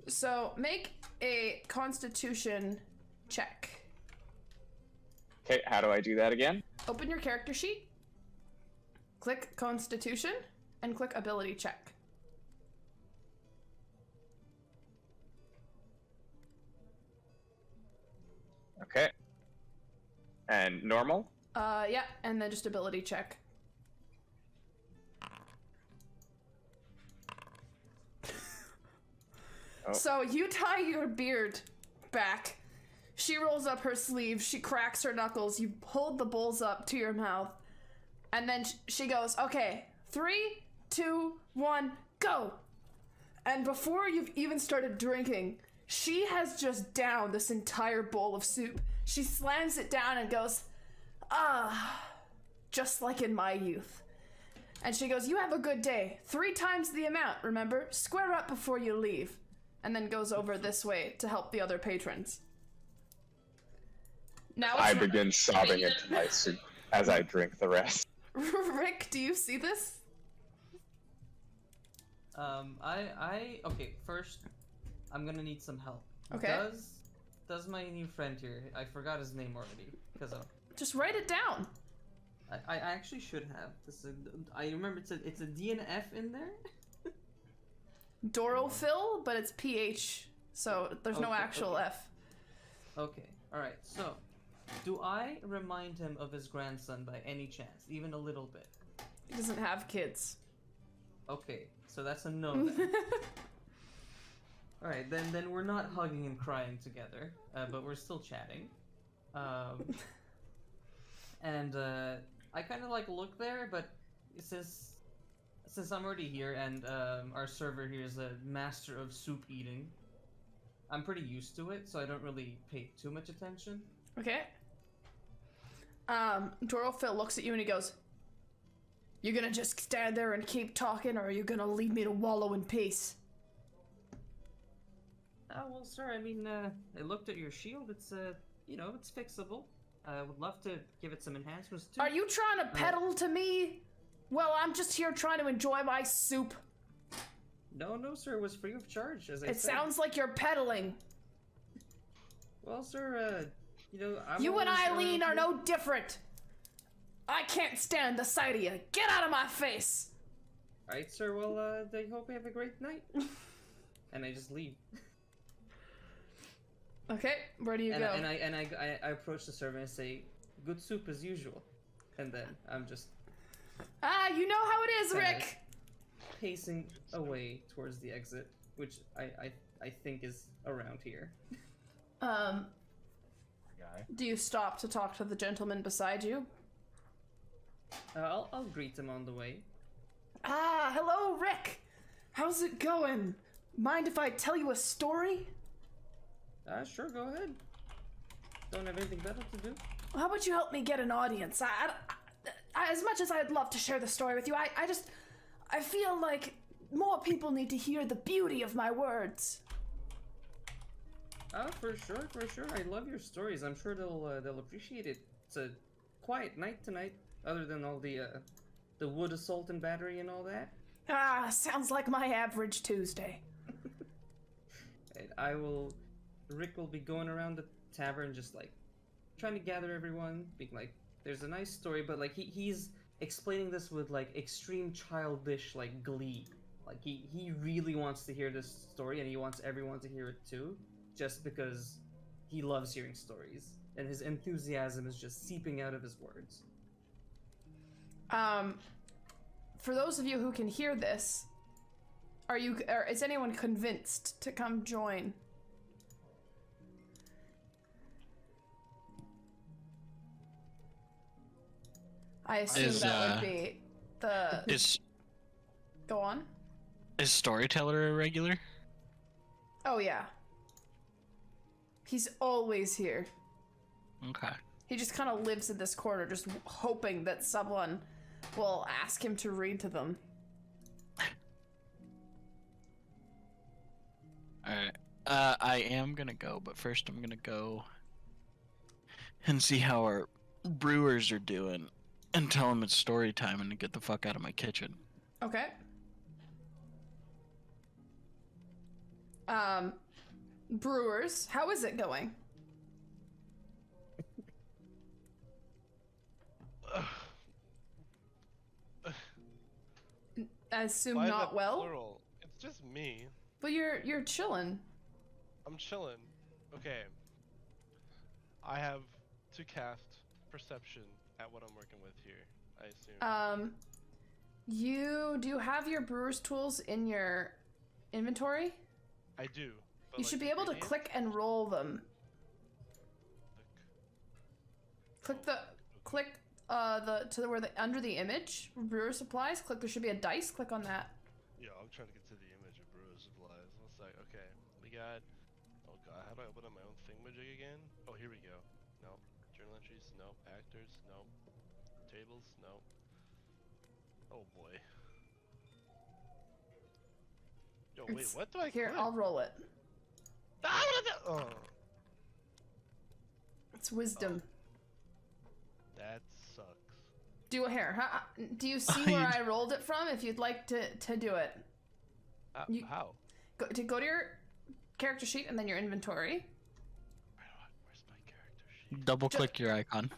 So make a Constitution check. Okay, how do I do that again? Open your character sheet, click Constitution, and click Ability Check. Okay. And normal? Yeah, and then just Ability Check. Oh. So you tie your beard back. She rolls up her sleeve. She cracks her knuckles. You hold the bowls up to your mouth. And then she goes, "Okay, 3, 2, 1, go!" And before you've even started drinking, she has just downed this entire bowl of soup. She slams it down and goes, "Ah, just like in my youth." And she goes, "You have a good day. 3 times the amount, remember? Square up before you leave." And then goes over this way to help the other patrons. Now I begin sobbing into my soup as I drink the rest. Rick, do you see this? Okay, first, I'm gonna need some help. Okay. Does my new friend here, I forgot his name already, because Just write it down. I actually should have. I remember it's a D and F in there? Dorophil, but it's PH, so there's no actual F. Okay, alright, so, do I remind him of his grandson by any chance, even a little bit? He doesn't have kids. Okay, so that's a no then. Alright, then we're not hugging and crying together, but we're still chatting. And I kind of like look there, but since I'm already here and our server here is a master of soup eating, I'm pretty used to it, so I don't really pay too much attention. Okay. Dorophil looks at you and he goes, "You gonna just stand there and keep talking, or are you gonna leave me to wallow in peace?" Well, sir, I mean, I looked at your shield. It's, it's fixable. I would love to give it some enhancements, too. Are you trying to peddle to me? Well, I'm just here trying to enjoy my soup. No, sir, it was free of charge, as I said. It sounds like you're peddling. Well, sir, I'm You and always Eileen around are here. no different. I can't stand the sight of you. Get out of my face. Alright, sir, well, I hope you have a great night. And I just leave. Okay, where do you go? And I approach the server and say, "Good soup as usual." And then I'm just You know how it is, Rick. pacing away towards the exit, which I think is around here. Do you stop to talk to the gentleman beside you? I'll greet him on the way. Hello, Rick. How's it going? Mind if I tell you a story? Sure, go ahead. Don't have anything better to do. How about you help me get an audience? As much as I'd love to share the story with you, I feel like more people need to hear the beauty of my words. For sure. I love your stories. I'm sure they'll appreciate it. It's a quiet night tonight, other than all the wood assault and battery and all that. Sounds like my average Tuesday. And Rick will be going around the tavern just like trying to gather everyone, being like, "There's a nice story," but like he's explaining this with like extreme childish like glee. Like he really wants to hear this story and he wants everyone to hear it too, just because he loves hearing stories and his enthusiasm is just seeping out of his words. For those of you who can hear this, or is anyone convinced to come join? I assume that would be the... Go on. Is Storyteller a regular? Oh, yeah. He's always here. Okay. He just kind of lives in this corner, just hoping that someone will ask him to read to them. Alright. I am gonna go, but first I'm gonna go and see how our brewers are doing and tell them it's story time and to get the fuck out of my kitchen. Okay. Brewers, how is it going? I assume Why is not that well. plural? It's just me. But you're chilling. I'm chilling. Okay. I have to cast perception at what I'm working with here, I assume. Do you have your brewer's tools in your inventory? I do. But You should be able to click and roll them. Click the where the under the image brewer supplies. Click. There should be a dice. Click on that. Yeah, I'm trying to get to the image of brewer supplies. One sec. Okay, we got. Oh god, how do I open up my own thingamajig again? Oh, here we go. No. Journal entries. No. Actors. No. Tables. No. Oh boy. Yo, wait. What do I Here, click? I'll roll it. Ah, what is that? Oh. It's wisdom. That sucks. Do it here. Do you see where I rolled it from? If you'd like to do it. How? Go to your character sheet and then your inventory. Where's my character sheet? Double click your icon.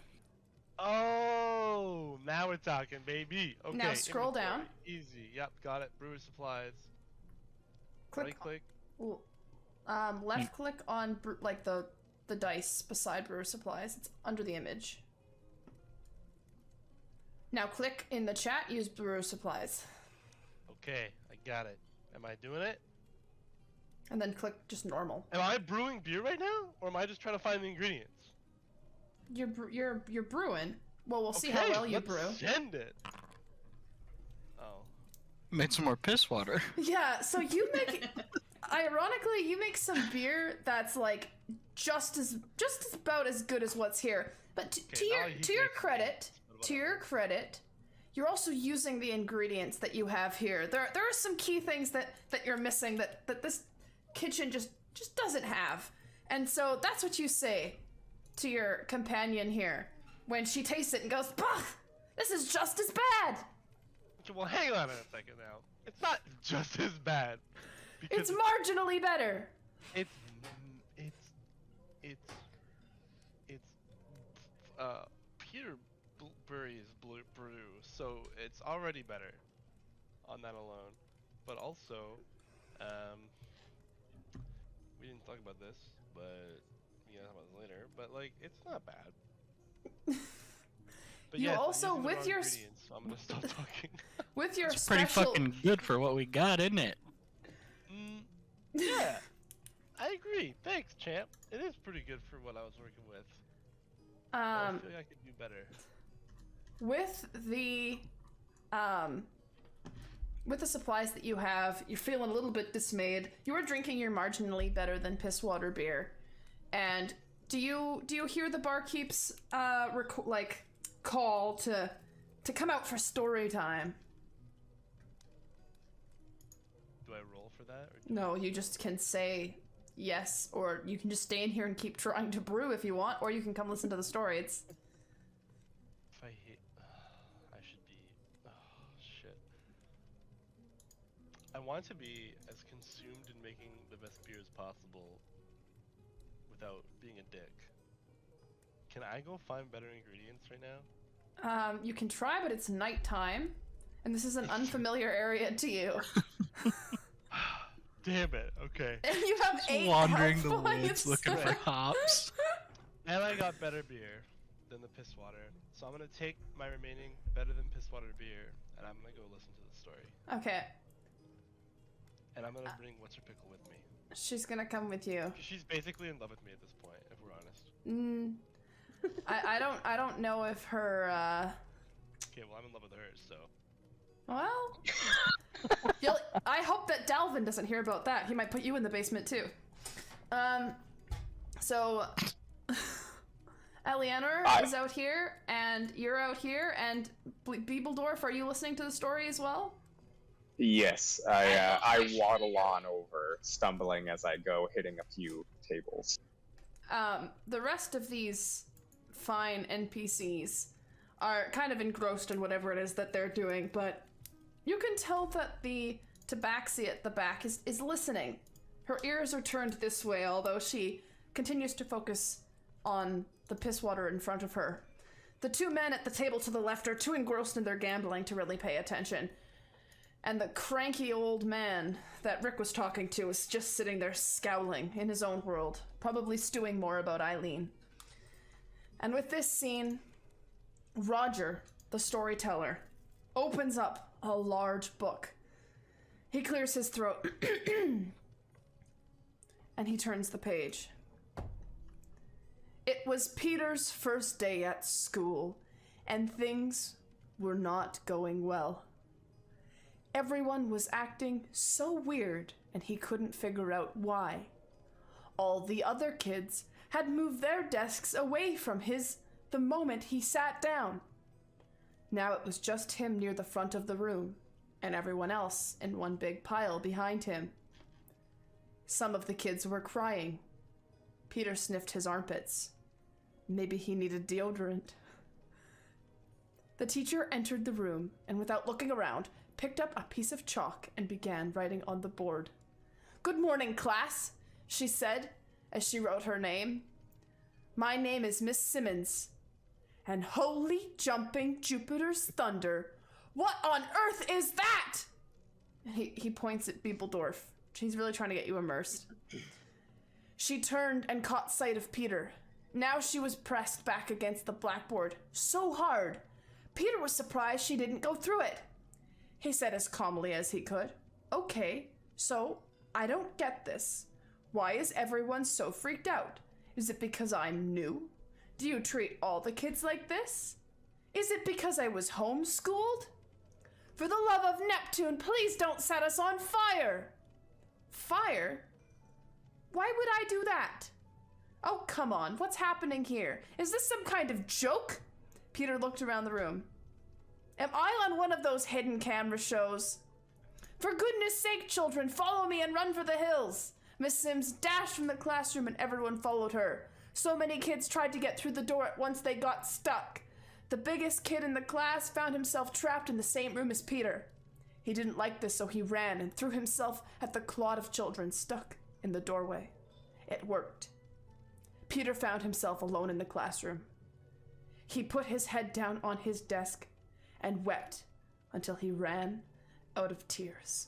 Oh, now we're talking, baby. Okay. Now scroll inventory. down. Easy. Yep, got it. Brewer supplies. Click. Right click. Left click on like the dice beside brewer supplies. It's under the image. Now click in the chat. Use brewer supplies. Okay, I got it. Am I doing it? And then click just normal. Am I brewing beer right now, or am I just trying to find the ingredients? You're brewing. Well, we'll see how well you let's brew. Send it. Oh. Made some more piss water. Yeah. So you make. Ironically, you make some beer that's like just about as good as what's here. But to your credit, you're also using the ingredients that you have here. There are some key things that you're missing that this kitchen just doesn't have. And so that's what you say to your companion here when she tastes it and goes, "Bah, this is just as bad." Okay, well, hang on a second now. It's not just as bad. It's marginally better. It's Peter Burry's brew, so it's already better on that alone. But also, we didn't talk about this, but we can talk about this later. But like, it's not bad. But You yes, I'm also, using the with wrong your ingredients, so I'm gonna stop talking. with your It's pretty special fucking good for what we got, isn't it? Yeah, I agree. Thanks, champ. It is pretty good for what I was working with. I feel like I could do better. With the supplies that you have, you're feeling a little bit dismayed. You are drinking your marginally better than piss water beer, and do you hear the barkeep's call to come out for story time? Do I roll for that? Or No, you just can say yes, or you can just stay in here and keep trying to brew if you want, or you can come listen to the story. It's if I hit, I should be. Oh shit. I want to be as consumed in making the best beer as possible without being a dick. Can I go find better ingredients right now? you can try, but it's nighttime, and this is an unfamiliar area to you. Damn it. Okay. And you have Just 8 wandering health the points. woods looking for hops. And I got better beer than the piss water, so I'm gonna take my remaining better than piss water beer, and I'm gonna go listen to the story. Okay. And I'm gonna bring What's Her Pickle with me. She's gonna come with you. She's basically in love with me at this point, if we're honest. I don't know if her, Okay, well, I'm in love with her, so. Well, I hope that Dalvin doesn't hear about that. He might put you in the basement too. So Eleanor is out here, and you're out here, and Beebledorf, are you listening to the story as well? Yes, I waddle on over, stumbling as I go, hitting a few tables. The rest of these fine NPCs are kind of engrossed in whatever it is that they're doing, but you can tell that the Tabaxi at the back is listening. Her ears are turned this way, although she continues to focus on the piss water in front of her. The two men at the table to the left are too engrossed in their gambling to really pay attention. And the cranky old man that Rick was talking to is just sitting there scowling in his own world, probably stewing more about Eileen. And with this scene, Roger, the storyteller, opens up a large book. He clears his throat and he turns the page. It was Peter's first day at school, and things were not going well. Everyone was acting so weird, and he couldn't figure out why. All the other kids had moved their desks away from his the moment he sat down. Now it was just him near the front of the room, and everyone else in one big pile behind him. Some of the kids were crying. Peter sniffed his armpits. Maybe he needed deodorant. The teacher entered the room, and without looking around, picked up a piece of chalk and began writing on the board. "Good morning, class," she said as she wrote her name. "My name is Miss Simmons. And holy jumping Jupiter's thunder, what on earth is that?" He points at Beebledorf. He's really trying to get you immersed. She turned and caught sight of Peter. Now she was pressed back against the blackboard so hard, Peter was surprised she didn't go through it. He said as calmly as he could, "Okay, so I don't get this. Why is everyone so freaked out? Is it because I'm new? Do you treat all the kids like this? Is it because I was homeschooled? For the love of Neptune, please don't set us on fire." Fire? Why would I do that? Oh, come on, what's happening here? Is this some kind of joke? Peter looked around the room. Am I on one of those hidden camera shows? For goodness sake, children, follow me and run for the hills. Miss Sims dashed from the classroom and everyone followed her. So many kids tried to get through the door at once they got stuck. The biggest kid in the class found himself trapped in the same room as Peter. He didn't like this, so he ran and threw himself at the clod of children stuck in the doorway. It worked. Peter found himself alone in the classroom. He put his head down on his desk and wept until he ran out of tears.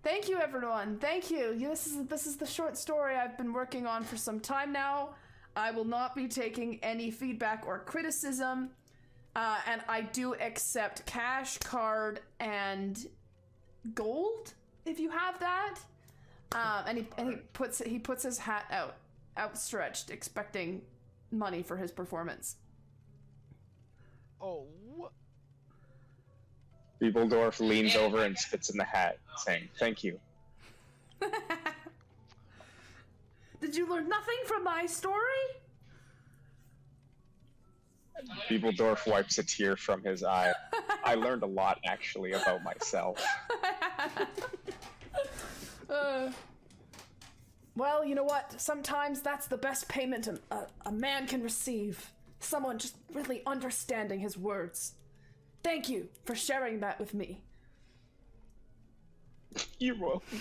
Thank you, everyone. Thank you. This is the short story I've been working on for some time now. I will not be taking any feedback or criticism, and I do accept cash, card, and gold if you have that. And he puts his hat out, outstretched, expecting money for his performance. Oh, what? Beebledorf leans over and spits in the hat, saying, "Thank you." Did you learn nothing from my story? Beebledorf wipes a tear from his eye. I learned a lot, actually, about myself. Well, you know what? Sometimes that's the best payment a man can receive. Someone just really understanding his words. Thank you for sharing that with me. You're welcome.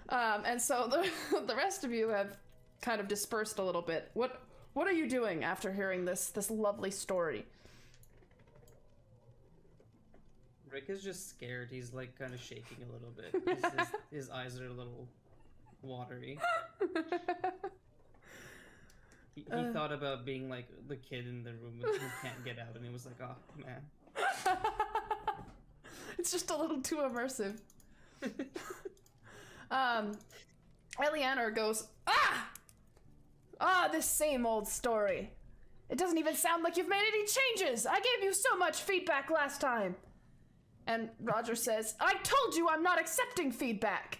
And so the rest of you have kind of dispersed a little bit. What are you doing after hearing this lovely story? Rick is just scared. He's like kind of shaking a little bit. His eyes are a little watery. He thought about being like the kid in the room who can't get out, and he was like, "Oh man." It's just a little too immersive. Elianor goes, this same old story. It doesn't even sound like you've made any changes. I gave you so much feedback last time. And Roger says, I told you I'm not accepting feedback.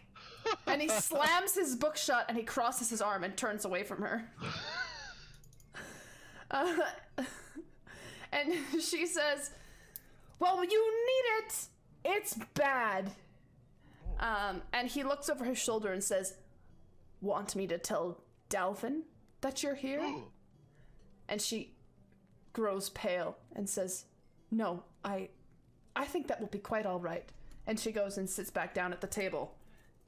And he slams his book shut and he crosses his arm and turns away from her. And she says, well, you need it. It's bad. And he looks over his shoulder and says, want me to tell Dalvin that you're here? And she grows pale and says, no, I think that will be quite all right. And she goes and sits back down at the table,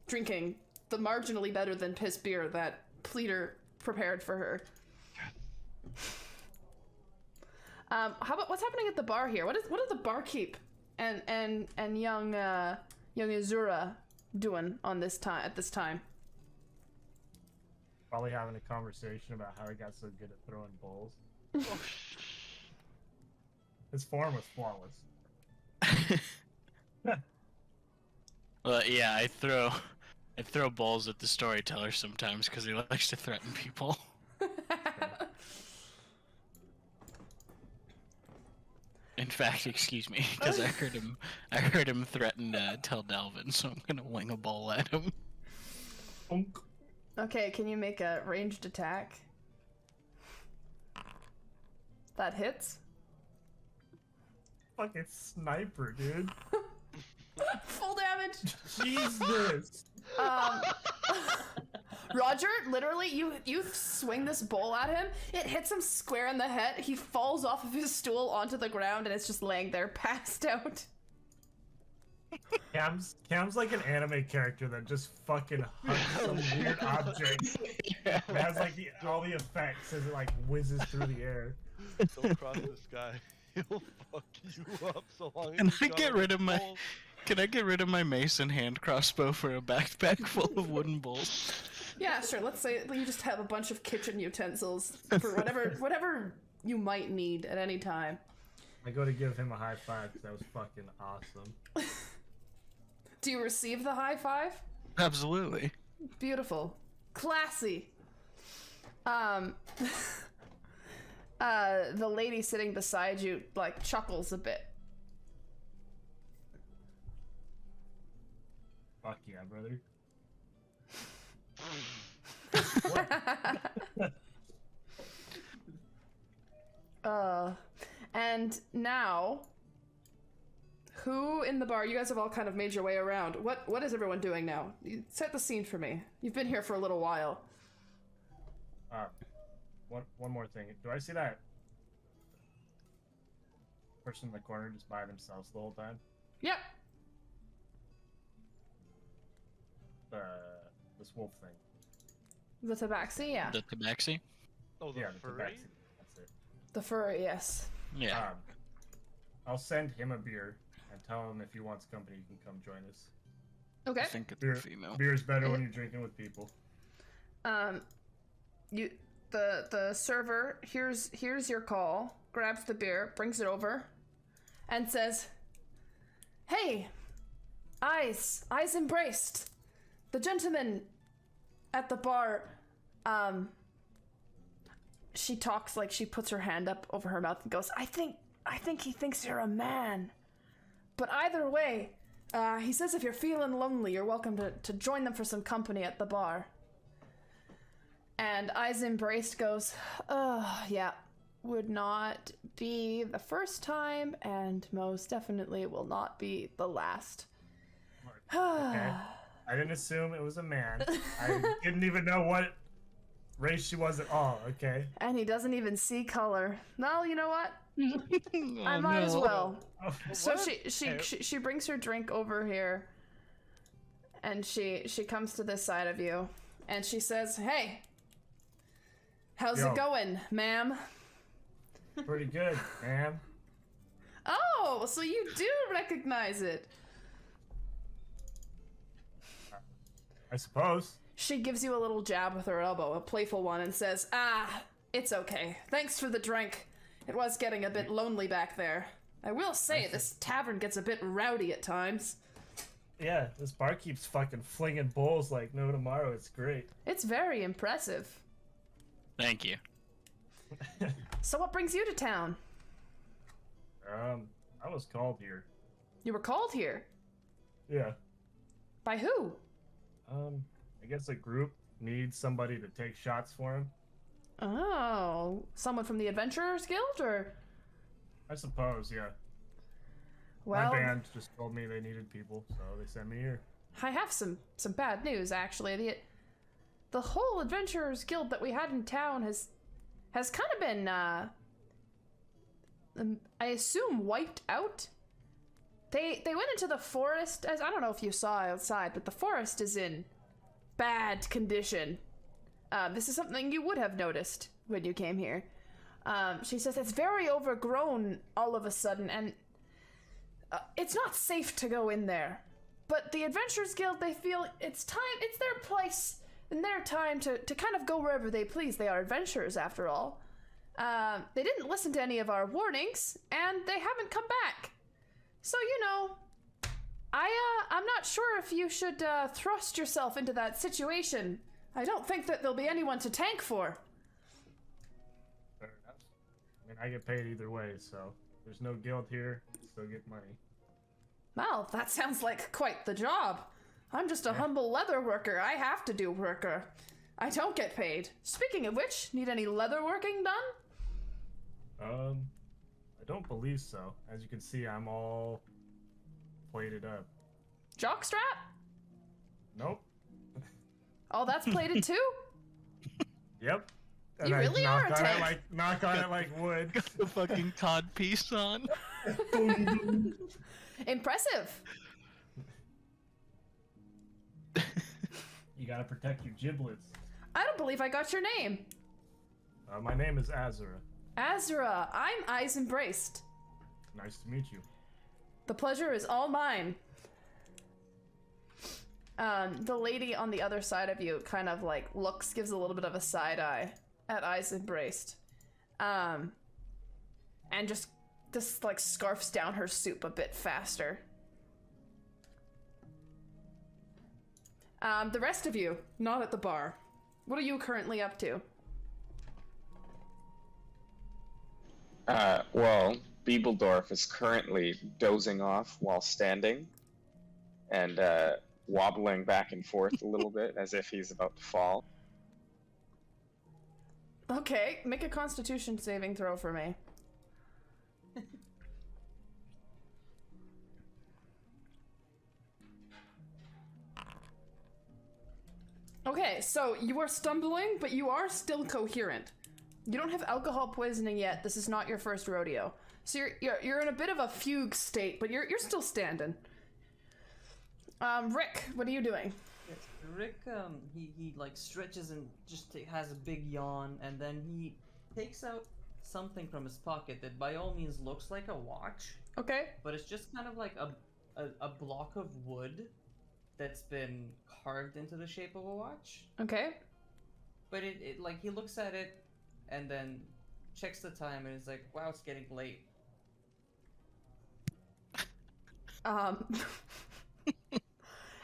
drinking the marginally better than piss beer that Pleader prepared for her. How about what's happening at the bar here? What are the barkeep and young Azura doing on this time at this time? Probably having a conversation about how he got so good at throwing bowls. His form was flawless. Well, yeah, I throw balls at the storyteller sometimes because he likes to threaten people. In fact, excuse me, because I heard him threaten to tell Dalvin, so I'm gonna wing a ball at him. Okay, can you make a ranged attack? That hits. Fucking sniper, dude. Full damage. Jesus. Roger, literally, you swing this bowl at him. It hits him square in the head. He falls off of his stool onto the ground, and it's just laying there, passed out. Cam's like an anime character that just fucking hunts some weird object. It has like all the effects as it like whizzes through the air. Don't cross this guy. He'll fuck you up so long. Can I get rid of my? Can I get rid of my mace and hand crossbow for a backpack full of wooden bowls? Yeah, sure. Let's say you just have a bunch of kitchen utensils for whatever you might need at any time. I go to give him a high five because that was fucking awesome. Do you receive the high five? Absolutely. Beautiful. Classy. The lady sitting beside you, like, chuckles a bit. Fuck yeah, brother. And now, who in the bar? You guys have all kind of made your way around. What is everyone doing now? You set the scene for me. You've been here for a little while. One more thing. Do I see that person in the corner just by themselves the whole time? Yep. This wolf thing. The tabaxi, yeah. The tabaxi? Oh, the Yeah, the furry? tabaxi. That's it. The furry, yes. Yeah. I'll send him a beer and tell him if he wants company, he can come join us. Okay. I think it's Beer, female. beer's better when you're drinking with people. The server here's your call, grabs the beer, brings it over, and says, "Hey, eyes embraced. The gentleman at the bar." She talks like she puts her hand up over her mouth and goes, I think he thinks you're a man. But either way, he says if you're feeling lonely, you're welcome to join them for some company at the bar. And Eyes Embraced goes, yeah, would not be the first time, and most definitely will not be the last. Okay. I didn't assume it was a man. I didn't even know what race she was at all, okay? And he doesn't even see color. Well, you know what? Oh, I might as well. Oh, So she brings her drink over here, and she comes to this side of you, and she says, "Hey, how's Yo. it going, ma'am?" pretty good, ma'am. Oh, so you do recognize it. I suppose. She gives you a little jab with her elbow, a playful one, and says, "It's okay. Thanks for the drink. It was getting a bit lonely back there." I will say, this tavern gets a bit rowdy at times. Yeah, this bar keeps fucking flinging bowls like no tomorrow. It's great. It's very impressive. Thank you. So what brings you to town? I was called here. You were called here? Yeah. By who? I guess a group needs somebody to take shots for him. Oh, someone from the Adventurers Guild, or? I suppose, yeah. Well, My band just told me they needed people, so they sent me here. I have some bad news, actually. The whole Adventurers Guild that we had in town has kind of been, I assume, wiped out. They went into the forest, as I don't know if you saw outside, but the forest is in bad condition. This is something you would have noticed when you came here. She says it's very overgrown all of a sudden, and it's not safe to go in there. But the Adventurers Guild, they feel it's their place and their time to kind of go wherever they please. They are adventurers, after all. They didn't listen to any of our warnings, and they haven't come back. So, I'm not sure if you should thrust yourself into that situation. I don't think that there'll be anyone to tank for. Fair enough. I mean, I get paid either way, so there's no guild here. Still get money. Well, that sounds like quite the job. I'm just a humble leather worker. I have to do worker. I don't get paid. Speaking of which, need any leather working done? I don't believe so. As you can see, I'm all plated up. Jockstrap? Nope. Oh, that's plated too? Yep. You really are a tank. Knock on it like wood. Got the fucking cod piece on. Impressive. You gotta protect your giblets. I don't believe I got your name. My name is Azereth. Azra, I'm Eyes Embraced. Nice to meet you. The pleasure is all mine. The lady on the other side of you kind of like gives a little bit of a side eye at Eyes Embraced. And just like scarfs down her soup a bit faster. The rest of you, not at the bar. What are you currently up to? Well, Beebledorf is currently dozing off while standing and wobbling back and forth a little bit as if he's about to fall. Okay, make a Constitution saving throw for me. Okay, so you are stumbling, but you are still coherent. You don't have alcohol poisoning yet. This is not your first rodeo. So you're in a bit of a fugue state, but you're still standing. Rick, what are you doing? Rick, he like stretches and just has a big yawn, and then he takes out something from his pocket that by all means looks like a watch. Okay. But it's just kind of like a block of wood that's been carved into the shape of a watch. Okay. But it like he looks at it and then checks the time and is like, wow, it's getting late.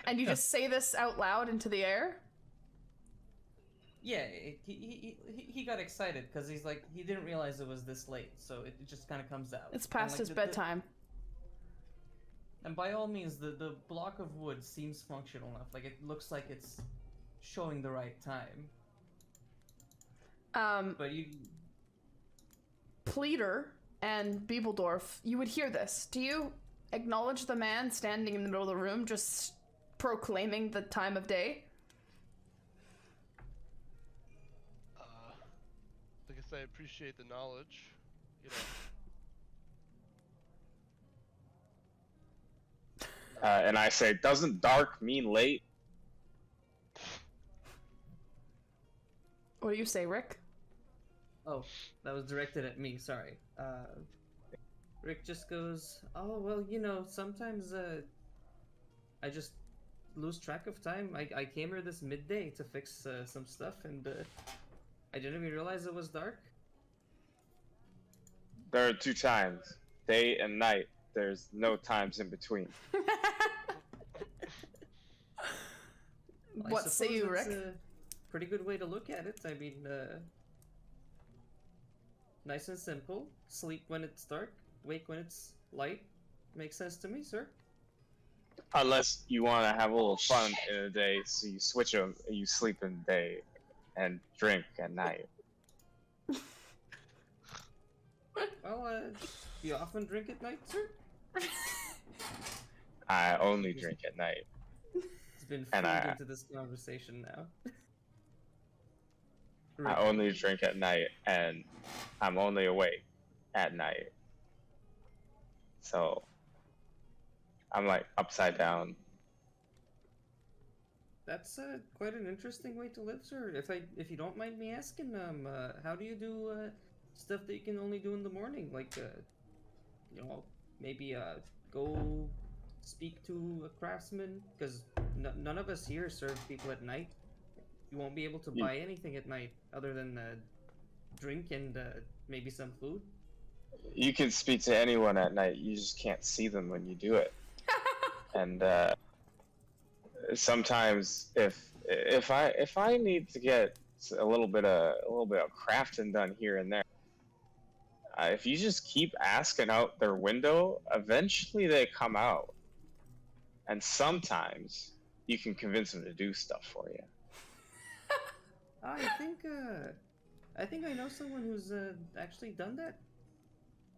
And you just say this out loud into the air? Yeah, he got excited because he's like, he didn't realize it was this late, so it just kind of comes out. It's past like, his bedtime. And by all means, the block of wood seems functional enough. Like, it looks like it's showing the right time. But you... Pleader and Beebledorf, you would hear this. Do you acknowledge the man standing in the middle of the room just proclaiming the time of day? I guess I appreciate the knowledge, you know. And I say, doesn't dark mean late? What do you say, Rick? Oh, that was directed at me, sorry. Rick just goes, oh, well, you know, sometimes I just lose track of time. I came here this midday to fix some stuff, and I didn't even realize it was dark. There are two times. day and night. There's no times in between. I What say suppose you, it's Rick? a pretty good way to look at it. I mean, nice and simple. Sleep when it's dark, wake when it's light. Makes sense to me, sir. Unless you want to have a little fun in the day, so you switch them. You sleep in the day and drink at night. Well, do you often drink at night, sir? I only drink at night. It's been And feed I- into this conversation now. I only drink at night, and I'm only awake at night. So I'm like upside down. That's quite an interesting way to live, sir. If you don't mind me asking, how do you do stuff that you can only do in the morning, like you know, maybe go speak to a craftsman? Because none of us here serve people at night. You won't be able to buy anything at night other than drink and maybe some food. You can speak to anyone at night. You just can't see them when you do it. And sometimes if I need to get a little bit of crafting done here and there, if you just keep asking out their window, eventually they come out. And sometimes you can convince them to do stuff for you. I think I know someone who's actually done that.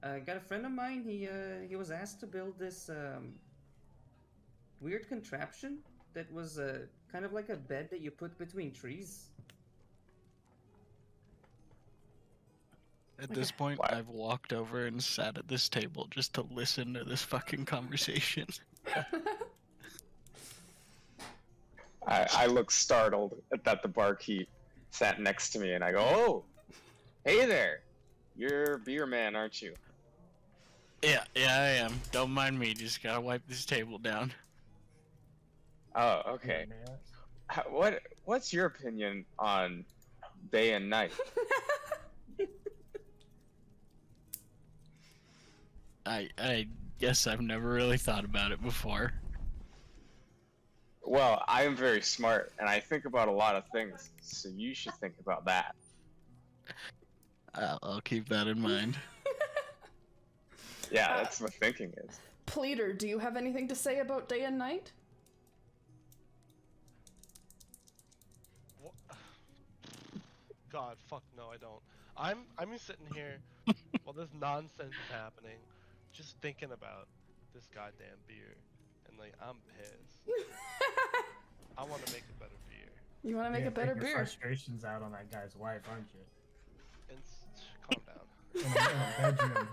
I got a friend of mine. He was asked to build this weird contraption that was kind of like a bed that you put between trees. At this point, I've walked over and sat at this table just to listen to this fucking conversation. I look startled that the barkeep sat next to me, and I go, "Oh, hey there, you're beer man, aren't you?" Yeah, I am. Don't mind me. Just gotta wipe this table down. Oh, okay. What's your opinion on day and night? I guess I've never really thought about it before. Well, I am very smart, and I think about a lot of things, so you should think about that. I'll keep that in mind. Yeah, that's what thinking is. Pleader, do you have anything to say about day and night? What? God, fuck no, I don't. I'm sitting here while this nonsense is happening, just thinking about this goddamn beer, and like I'm pissed. I want to make a better beer. You want to make a better Your beer? frustrations out on that guy's wife, aren't you? And calm down. In a bedroom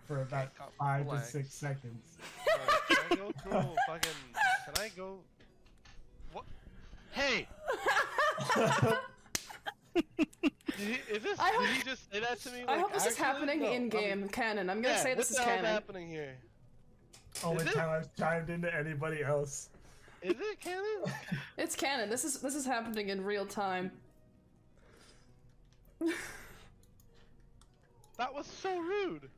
for about Calm- 5 to relax. 6 seconds. Alright, can I go through fucking? Can I go? What? Hey! Did he just say that to me? I like, hope this is actually? happening No, in game canon. I'm gonna say this is what the hell's canon. happening here? Only it? time I've chimed into anybody else. Is it canon? It's canon. This is happening in real time. That was so rude.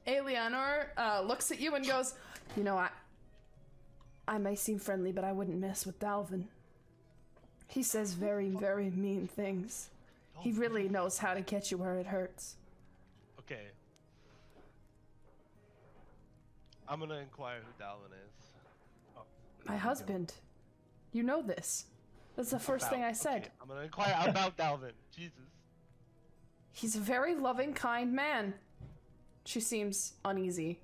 Eleanor looks at you and goes, "You know, I may seem friendly, but I wouldn't mess with Dalvin. He says very, very mean things. He really knows how to get you where it hurts." Okay. I'm gonna inquire who Dalvin is. My husband. You know this. That's the first thing I said. Okay, I'm gonna inquire about Dalvin. Jesus. He's a very loving, kind man. She seems uneasy.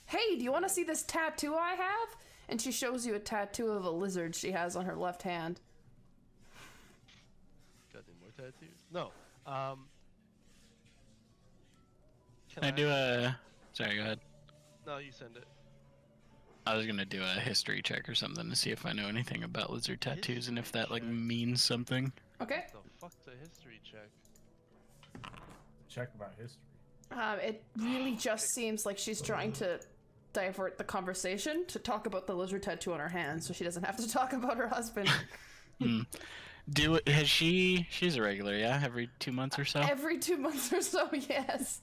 Hey, do you want to see this tattoo I have? And she shows you a tattoo of a lizard she has on her left hand. Got any more tattoos? No. Can I do a... Sorry, go ahead. No, you send it. I was gonna do a history check or something to see if I know anything about lizard tattoos and if that, like, check. means something. Okay. The fuck's a history check? Check about history. It really just seems like she's trying to divert the conversation to talk about the lizard tattoo on her hand so she doesn't have to talk about her husband. She's a regular, yeah? Every 2 months or so? Every 2 months or so, yes.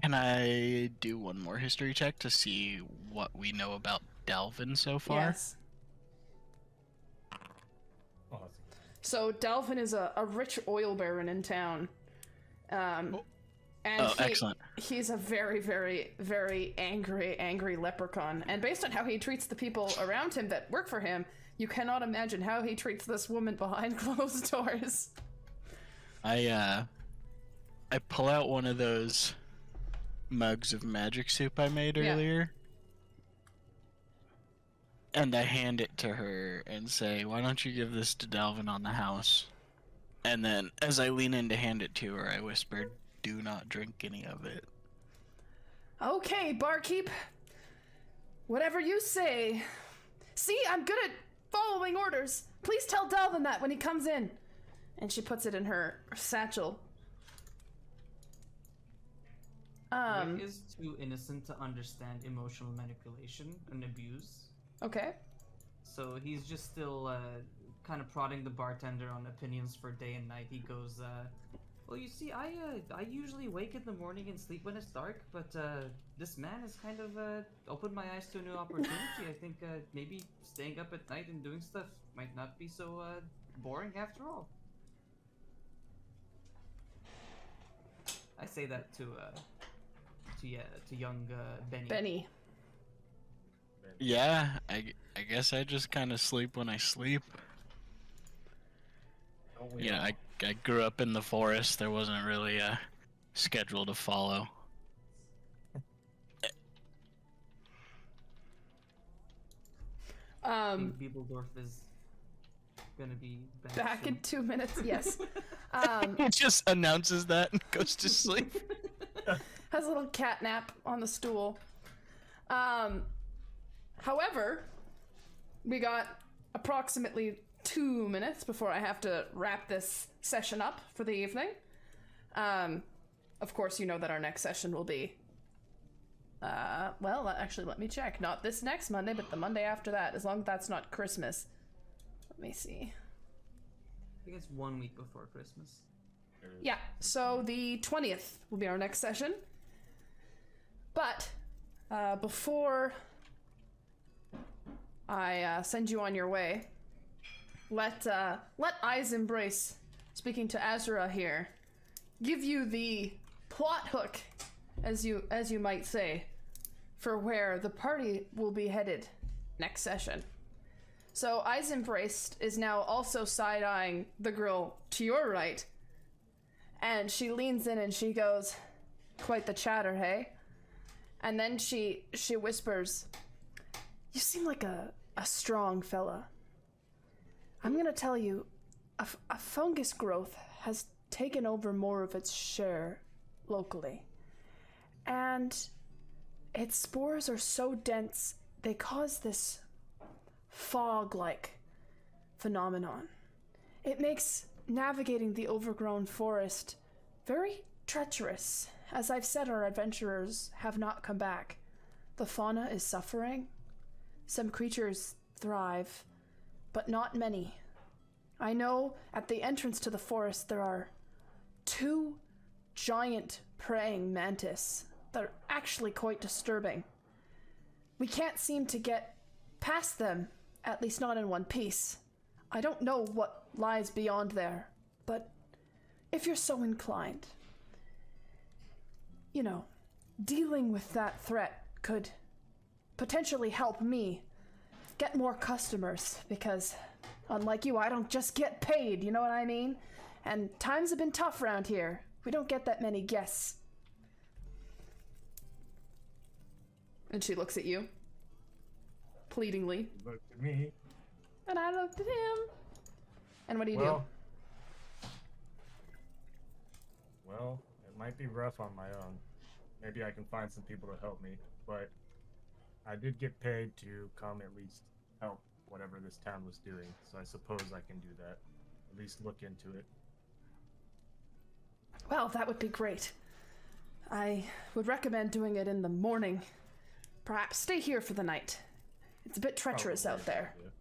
Can I do one more history check to see what we know about Dalvin so far? Yes. Awesome. So Dalvin is a rich oil baron in town. And excellent. He's a very, very, very angry leprechaun. And based on how he treats the people around him that work for him, you cannot imagine how he treats this woman behind closed doors. I pull out one of those mugs of magic soup I made earlier. And I hand it to her and say, why don't you give this to Dalvin on the house? And then, as I lean in to hand it to her, I whispered, do not drink any of it. Okay, barkeep. Whatever you say. See, I'm good at following orders. Please tell Dalvin that when he comes in. And she puts it in her satchel. Rick is too innocent to understand emotional manipulation and abuse. Okay. So he's just still kind of prodding the bartender on opinions for day and night. He goes, well, you see, I usually wake in the morning and sleep when it's dark, but this man has kind of opened my eyes to a new opportunity. I think maybe staying up at night and doing stuff might not be so boring after all. I say that to young Benny. Benny. Yeah, I guess I just kind of sleep when I sleep. You know, I grew up in the forest. There wasn't really a schedule to follow. I think Biebeldorf is gonna be back soon. in 2 minutes, yes. He just announces that and goes to sleep. Has a little cat nap on the stool. However, we got approximately 2 minutes before I have to wrap this session up for the evening. Of course, you know that our next session will be... well, actually, let me check. Not this next Monday, but the Monday after that, as long as that's not Christmas. Let me see. I think it's 1 week before Christmas. Yeah, so the 20th will be our next session. But, before I send you on your way, let Eyes Embrace, speaking to Azereth here, give you the plot hook, as you might say, for where the party will be headed next session. So Eyes Embraced is now also side-eyeing the girl to your right, and she leans in and she goes, quite the chatter, hey? And then she whispers, you seem like a strong fella. I'm gonna tell you, a fungus growth has taken over more of its share locally. And its spores are so dense, they cause this fog-like phenomenon. It makes navigating the overgrown forest very treacherous. As I've said, our adventurers have not come back. The fauna is suffering. Some creatures thrive, but not many. I know at the entrance to the forest there are 2 giant praying mantis that are actually quite disturbing. We can't seem to get past them, at least not in one piece. I don't know what lies beyond there, but if you're so inclined, you know, dealing with that threat could potentially help me get more customers, because unlike you, I don't just get paid, you know what I mean? And times have been tough around here. We don't get that many guests. And she looks at you, pleadingly. Look at me. And I looked at him. And what do you do? Well, it might be rough on my own. Maybe I can find some people to help me, but I did get paid to come at least help whatever this town was doing, so I suppose I can do that. At least look into it. Well, that would be great. I would recommend doing it in the morning. Perhaps stay here for the night. It's a bit treacherous Probably out there. a good idea.